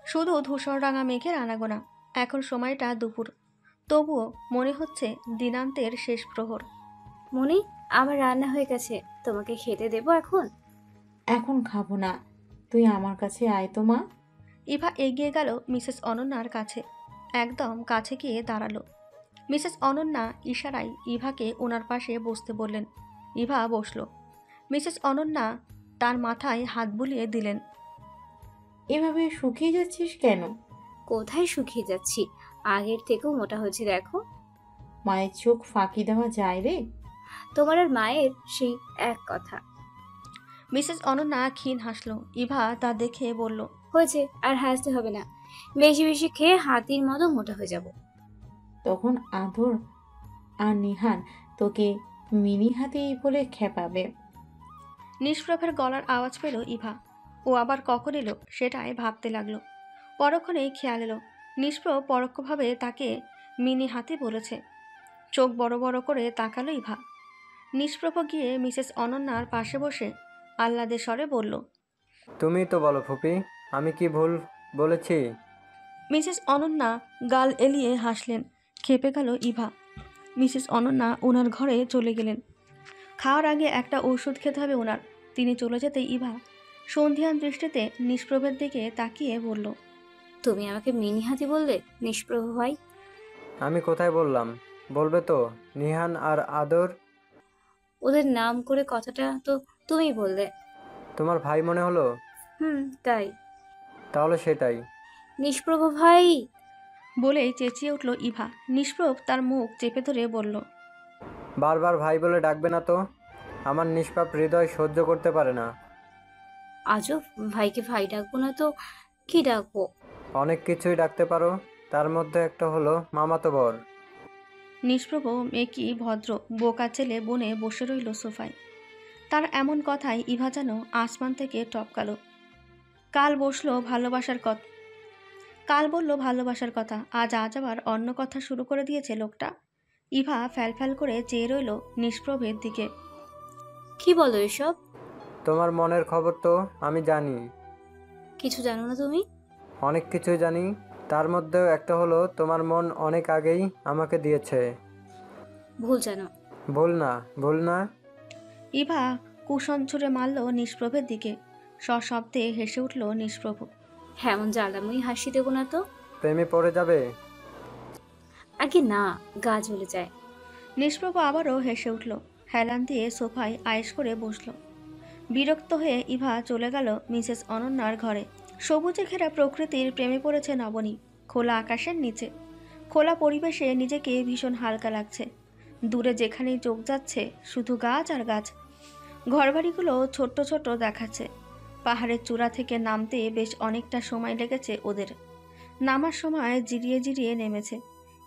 শুধু ধূসররাঙা মেঘের আনাগোনা। এখন সময়টা দুপুর, তবুও মনে হচ্ছে দিনান্তের শেষ প্রহর। মনি, আমার রান্না হয়ে গেছে, তোমাকে খেতে দেবো এখন? এখন খাবো না, তুই আমার কাছে আয় তো মা। ইভা এগিয়ে গেল মিসেস অনন্যার কাছে, একদম কাছে গিয়ে দাঁড়ালো। মিসেস অনন্যা ইশারায় ইভাকে ওনার পাশে বসতে বললেন। ইভা বসল। মিসেস অনন্যা তার মাথায় হাত বুলিয়ে দিলেন। এভাবে শুকিয়ে যাচ্ছিস কেন? কোথায় শুকিয়ে যাচ্ছি, আগের থেকেও মোটা হয়েছে দেখো। মায়ের চোখ ফাঁকি দেওয়া যায় রে? তোমার আর মায়ের সেই এক কথা। মিসেস অনন্যা ক্ষীণ হাসলো। ইভা তা দেখে বলল, হয়েছে, আর হাসতে হবে না। বেশি বেশি খেয়ে হাতির মতো মোটা হয়ে যাব। তখন আদর আর নিহান তোকে মিনি হাতেই বলে খেপাবে। নিষ্প্রভের গলার আওয়াজ পেল ইভা। ও আবার কখন এলো সেটাই ভাবতে লাগলো। পরক্ষণেই খেয়াল এলো নিষ্প্রভ পরোক্ষভাবে তাকে মিনি হাতি বলেছে। চোখ বড় বড় করে তাকালো ইভা। নিষ্প্রভ গিয়ে মিসেস অনন্যার পাশে বসে আহ্লাদের স্বরে বলল, তুমি তো বলো ফুপি, আমি কি ভুল বলেছি? মিসেস অনন্যা গাল এলিয়ে হাসলেন। খেপে গেল ইভা। মিসেস অনন্যা ওনার ঘরে চলে গেলেন। খাওয়ার আগে একটা ওষুধ খেতে হবে ওনার। তিনি চলে যেতেই ইভা সন্ধিয়ান দৃষ্টিতে নিষ্প্রভের দিকে তাকিয়ে বলল, তুমি আমাকে মিনি হাতি বললে নিষ্প্রভ ভাই? আমি কোথায় বললাম? বলবে তো নিহান আর আদর। ওদের নাম করে কথাটা তো তুমি বললে। তোমার ভাই মনে হলো? তাই। তাহলে সেটাই। নিষ্প্রভ ভাই বলেই চেঁচিয়ে উঠল ইভা। নিষ্প্রভ তার মুখ চেপে ধরে বলল, বারবার ভাই বলে ডাকবে না তো, আমার নিষ্পাপ হৃদয় সহ্য করতে পারে না। আজব, ভাইকে ভাই ডাকবো না তো কি ডাকবো? অনেক কিছুই ডাকতে পারো, তার মধ্যে একটা হলো মামাতো বর। নিষ্প্রভ মেকি ভদ্র বোকা ছেলে বনে বসে রইল সোফায়। তার এমন কথায় ইভা যেন আসমান থেকে টপকালো। কাল বলল ভালোবাসার কথা, আজ আবার অন্য কথা শুরু করে দিয়েছে লোকটা। ইভা ফ্যাল করে চেয়ে রইল নিষ্প্রভের দিকে। কি বলো এসব? তোমার মনের খবর তো আমি জানি। কিছু জানো না তুমি? অনেক কিছুই জানি, তার মধ্যেও একটা হলো তোমার মন অনেক আগেই আমাকে দিয়েছে। ভুল জানো। ভুল না। ইভা কুশন ছুঁড়ে মারল নিষ্প্রভের দিকে। সশব্দে হেসে উঠল নিষ্প্রভ। এমন জ্বালাময়ী হাসি দেবো না তো। প্রেমে পড়ে যাবে? আগে না, গা জ্বলে যায়। নিষ্প্রভ আবারও হেসে উঠল। হেলান দিয়ে সোফায় আয়েশ করে বসল। বিরক্ত হয়ে ইভা চলে গেল মিসেস অনন্যার ঘরে। সবুজে ঘেরা প্রকৃতির প্রেমে পড়েছে নবনী। খোলা আকাশের নিচে, খোলা পরিবেশে নিজেকে ভীষণ হালকা লাগছে। দূরে যেখানেই চোখ যাচ্ছে শুধু গাছ আর গাছ। ঘরবাড়িগুলো ছোট্ট ছোট্ট দেখাচ্ছে। পাহাড়ের চূড়া থেকে নামতে বেশ অনেকটা সময় লেগেছে ওদের। নামার সময় জিরিয়ে জিরিয়ে নেমেছে।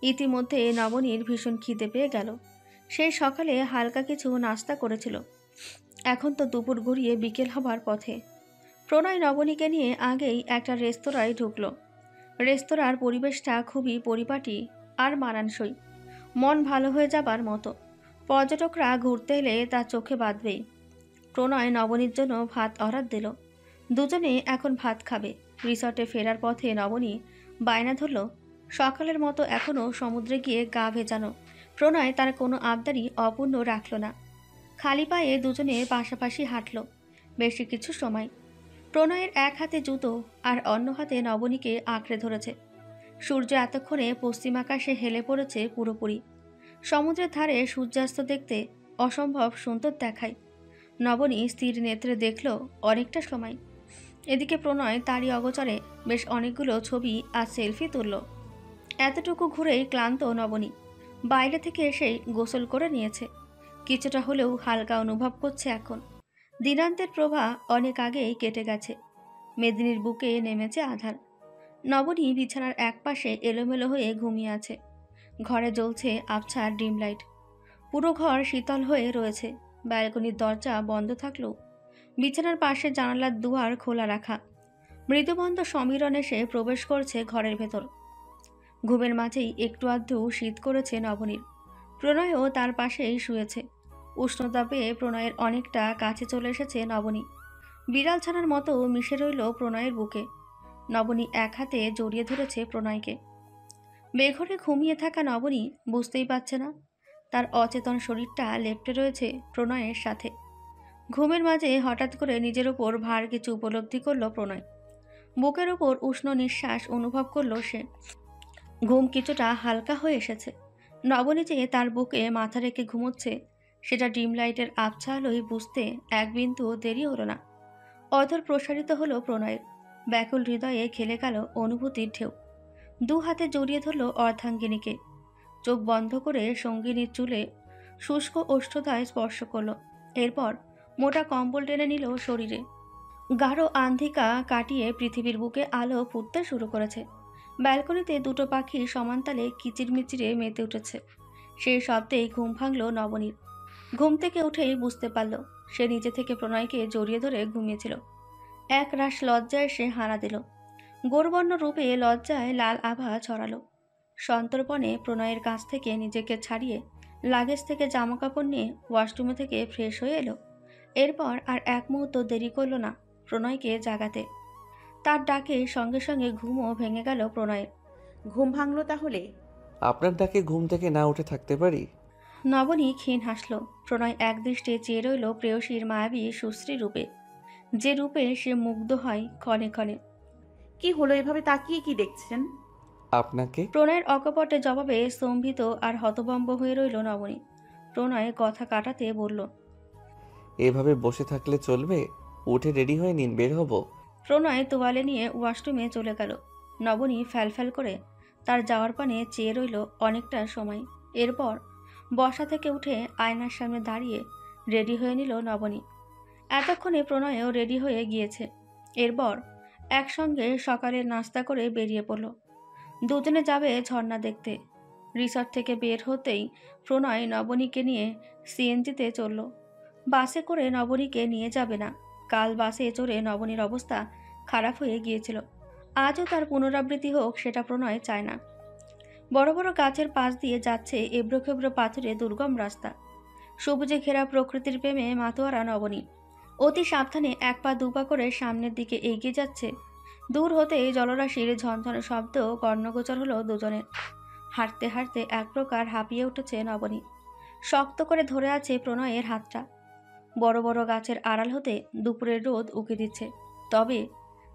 ইতিমধ্যে নবনীর ভীষণ খিদে পেয়ে গেল। সেই সকালে হালকা কিছু নাস্তা করেছিল। এখন তো দুপুর গড়িয়ে বিকেল হবার পথে। প্রণয় নবনীকে নিয়ে আগেই একটা রেস্তোরাঁয় ঢুকলো। রেস্তোরাঁর পরিবেশটা খুবই পরিপাটি আর মানানসই। মন ভালো হয়ে যাবার মতো। পর্যটকরা ঘুরতে এলে তা চোখে বাঁধবেই। প্রণয় নবনীর জন্য ভাত অর্ডার দিল। দুজনে এখন ভাত খাবে। রিসর্টে ফেরার পথে নবনী বায়না ধরল সকালের মতো এখনও সমুদ্রে গিয়ে গা ভেজানো। প্রণয় তার কোনো আবদারই অপূর্ণ রাখল না। খালি পায়ে দুজনে পাশাপাশি হাঁটল বেশি কিছু সময়। প্রণয়ের এক হাতে জুতো আর অন্য হাতে নবনীকে আঁকড়ে ধরেছে। সূর্য এতক্ষণে পশ্চিম আকাশে হেলে পড়েছে পুরোপুরি। সমুদ্রের ধারে সূর্যাস্ত দেখতে অসম্ভব সুন্দর দেখায়। নবনী স্থির নেত্রে দেখল অনেকটা সময়। এদিকে প্রণয় তারই অগোচরে বেশ অনেকগুলো ছবি আর সেলফি তুলল। এতটুকু ঘুরেই ক্লান্ত নবনী। বাইরে থেকে এসেই গোসল করে নিয়েছে। কিছুটা হলেও হালকা অনুভব করছে এখন। দিনান্তের প্রভা অনেক আগেই কেটে গেছে। মেদিনীর বুকে নেমেছে আধার। নবনী বিছানার এক পাশে এলোমেলো হয়ে ঘুমিয়ে আছে। ঘরে জ্বলছে আবছা ডিম লাইট। পুরো ঘর শীতল হয়ে রয়েছে। ব্যালকনির দরজা বন্ধ থাকলেও বিছানার পাশে জানালার দুয়ার খোলা রাখা। মৃদুবন্ধ সমীরণ এসে প্রবেশ করছে ঘরের ভেতর। ঘুমের মাঝেই একটু আধটু শীত করেছে নবনীর। প্রণয়ও তার পাশেই শুয়েছে। উষ্ণতা পেয়ে প্রণয়ের অনেকটা কাছে চলে এসেছে নবনী। বিড়াল ছানার মতো মিশে রইল প্রণয়ের বুকে। নবনী এক হাতে জড়িয়ে ধরেছে প্রণয়কে। বেঘরে ঘুমিয়ে থাকা নবনী বুঝতেই পারছে না তার অচেতন শরীরটা লেপ্টে রয়েছে প্রণয়ের সাথে। ঘুমের মাঝে হঠাৎ করে নিজের ওপর ভার কিছু উপলব্ধি করল প্রণয়। বুকের ওপর উষ্ণ নিঃশ্বাস অনুভব করল সে। ঘুম কিছুটা হালকা হয়ে এসেছে। নবনী যে তার বুকে মাথা রেখে ঘুমোচ্ছে সেটা ডিম লাইটের আবছা আলোয় বুঝতে এক বিন্দু দেরি হলো না। অধর প্রসারিত হলো প্রণয়ের। ব্যাকুল হৃদয়ে খেলে গেল অনুভূতির ঢেউ। দু হাতে জড়িয়ে ধরল অর্ধাঙ্গিনীকে। চোখ বন্ধ করে সঙ্গিনীর চুলে শুষ্ক ওষ্ঠতায় স্পর্শ করল। এরপর মোটা কম্বল টেনে নিল শরীরে। গাঢ় আন্ধিকা কাটিয়ে পৃথিবীর বুকে আলো ফুটতে শুরু করেছে। ব্যালকনিতে দুটো পাখি সমানতালে কিচিরমিচিরে মেতে উঠেছে। সেই শব্দেই ঘুম ভাঙল নবনীর। ঘুম থেকে উঠেই বুঝতে পারল সে নিজে থেকে প্রণয়কে জড়িয়ে ধরে ঘুমিয়েছিল। এক রাশ লজ্জায় সে হানা দিল। গৌরবর্ণ রূপে লজ্জায় লাল আভা ছড়ালো। সন্তর্পণে প্রণয়ের কাছ থেকে নিজেকে ছাড়িয়ে লাগেজ থেকে জামাকাপড় নিয়ে ওয়াশরুমে থেকে ফ্রেশ হয়ে এলো। এরপর আর এক মুহূর্ত দেরি করল না প্রণয়কে জাগাতে। তার ডাকে সঙ্গে সঙ্গে ঘুমও ভেঙে গেল প্রণয়ের। ঘুম ভাঙলো তাহলে? আপনার ডাকে ঘুম থেকে না উঠে থাকতে পারি? নবনী ক্ষীণ হাসল। প্রণয় একদৃষ্টে চেয়ে রইল প্রেয়সীর মায়াবী সুশ্রী রূপে, যে রূপে সে মুগ্ধ হয় ক্ষণে ক্ষণে। কি হলো, এভাবে তাকিয়ে কি দেখছেন? আপনাকে। প্রণয়ের অকপটে জবাবে স্তম্ভিত আর হতভম্ব হয়ে রইল নবনী। প্রণয় কথা কাটাতে বলল, এভাবে বসে থাকলে চলবে? উঠে রেডি হয়ে নিন, বের হব। প্রণয় তোয়ালে নিয়ে ওয়াশরুমে চলে গেল। নবনী ফ্যালফ্যাল করে তার যাওয়ার পানে চেয়ে রইল অনেকটা সময়। এরপর বসা থেকে উঠে আয়নার সামনে দাঁড়িয়ে রেডি হয়ে নিল নবনী। এতক্ষণে প্রণয়ও রেডি হয়ে গিয়েছে। এরপর একসঙ্গে সকালে নাস্তা করে বেরিয়ে পড়ল। দুজনে যাবে ঝর্ণা দেখতে। রিসর্ট থেকে বের হতেই প্রণয় নবনীকে নিয়ে সিএনজিতে চলল। বাসে করে নবনীকে নিয়ে যাবে না। কাল বাসে চড়ে নবনীর অবস্থা খারাপ হয়ে গিয়েছিল। আজও তার পুনরাবৃত্তি হোক সেটা প্রণয় চায় না। বড় বড় গাছের পাশ দিয়ে যাচ্ছে এবড়ো খেবড়ো পাথুরে দুর্গম রাস্তা। সবুজে ঘেরা প্রকৃতির প্রেমে মাতোয়ারা নবনী। অতি সাবধানে এক পা দুপা করে সামনের দিকে এগিয়ে যাচ্ছে। দূর হতেই জলরাশির ঝনঝনে শব্দ কর্ণগোচর হলো দুজনের। হাঁটতে হাঁটতে এক প্রকার হাঁপিয়ে উঠেছে নবনী। শক্ত করে ধরে আছে প্রণয়ের হাতটা। বড় বড় গাছের আড়াল হতে দুপুরের রোদ উঁকি দিচ্ছে, তবে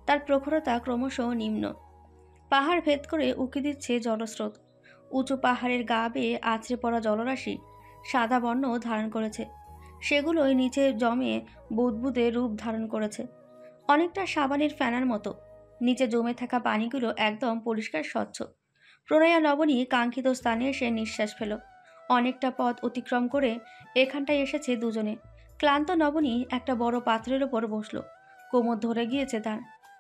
তার প্রখরতা ক্রমশ নিম্ন। পাহাড় ভেদ করে উঁকি দিচ্ছে জলস্রোত। উঁচু পাহাড়ের গা বেয়ে আছড়ে পড়া জলরাশি সাদা বর্ণ ধারণ করেছে। সেগুলোই নিচে জমে বুদবুদে রূপ ধারণ করেছে, অনেকটা সাবানের ফেনার মতো। নিচে জমে থাকা পানিগুলো একদম পরিষ্কার স্বচ্ছ। প্রণয়া নবনী কাঙ্ক্ষিত স্থানে এসে নিঃশ্বাস ফেল। অনেকটা পথ অতিক্রম করে এখানটায় এসেছে দুজনে। ক্লান্ত নবনী একটা বড় পাথরের ওপর বসল। কোমর ধরে গিয়েছে তার।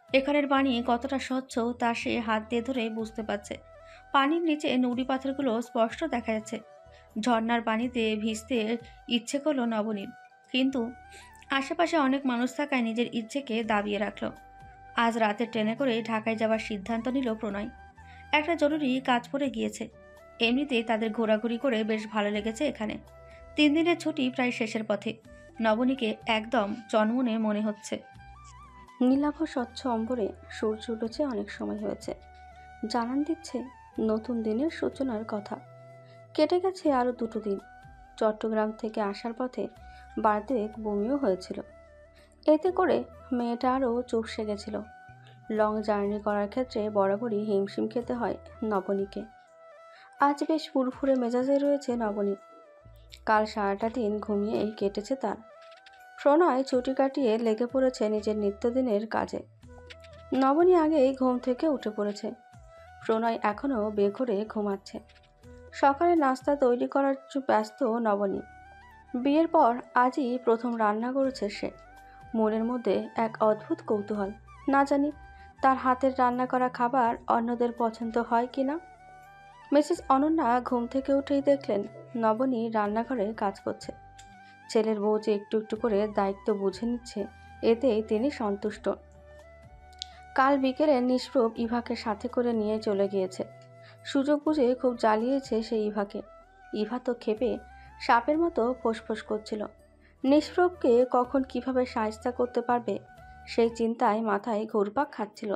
এখানের পানি কতটা স্বচ্ছ তা সে হাত দিয়ে ধরে বুঝতে পারছে। পানির নিচে নুড়ি পাথরগুলো স্পষ্ট দেখা যাচ্ছে। ঝর্ণার পানিতে ভিজতে ইচ্ছে করলো নবনীর, কিন্তু আশেপাশে অনেক মানুষ থাকায় নিজের ইচ্ছেকে দাবিয়ে রাখল। আজ রাতে ট্রেনে করে ঢাকায় যাওয়ার সিদ্ধান্ত নিল প্রণয়। একটা জরুরি কাজ পড়ে গিয়েছে। এমনিতেই তাদের ঘোরাঘুরি করে বেশ ভালো লেগেছে এখানে। 3 দিনের ছুটি প্রায় শেষের পথে। নবনীকে একদম জন্মনে মনে হচ্ছে। নীলাভ স্বচ্ছ অম্বরে সূর্য উঠেছে, অনেক সময় হয়েছে। জানান দিচ্ছে নতুন দিনের সূচনার কথা। কেটে গেছে আরও 2 দিন। চট্টগ্রাম থেকে আসার পথে বাড়িতে বমিও হয়েছিল। এতে করে মেয়েটা আরও চুপসে গেছিল। লং জার্নি করার ক্ষেত্রে বরাবরই হিমশিম খেতে হয় নবনীকে। আজ বেশ ফুরফুরে মেজাজে রয়েছে নবনী। কাল সারাটা দিন ঘুমিয়েই কেটেছে তার। প্রণয় ছুটি কাটিয়ে লেগে পড়েছে নিজের নিত্যদিনের কাজে। নবনী আগেই ঘুম থেকে উঠে পড়েছে। প্রণয় এখনও বেঘরে ঘুমাচ্ছে। সকালে নাস্তা তৈরি করার ব্যস্ত নবনী। বিয়ের পর আজই প্রথম রান্না করেছে সে। মনের মধ্যে এক অদ্ভুত কৌতূহল, না জানি তার হাতের রান্না করা খাবার অন্যদের পছন্দ হয় কিনা। মিসেস অনন্যা ঘুম থেকে উঠেই দেখলেন নবনী রান্নাঘরে কাজ করছে। ছেলের বউ যে একটু একটু করে দায়িত্ব বুঝে নিচ্ছে, এতেই তিনি সন্তুষ্ট। কাল বিকেলে নিষ্প্রভ ইভাকে সাথে করে নিয়ে চলে গিয়েছে। সুযোগ বুঝে খুব জ্বালিয়েছে সে ইভাকে। ইভা তো ক্ষেপে সাপের মতো ফোঁসফোঁস করছিল। নিষ্প্রভকে কখন কিভাবে সাহায্য করতে পারবে সেই চিন্তায় মাথায় ঘুরপাক খাচ্ছিল।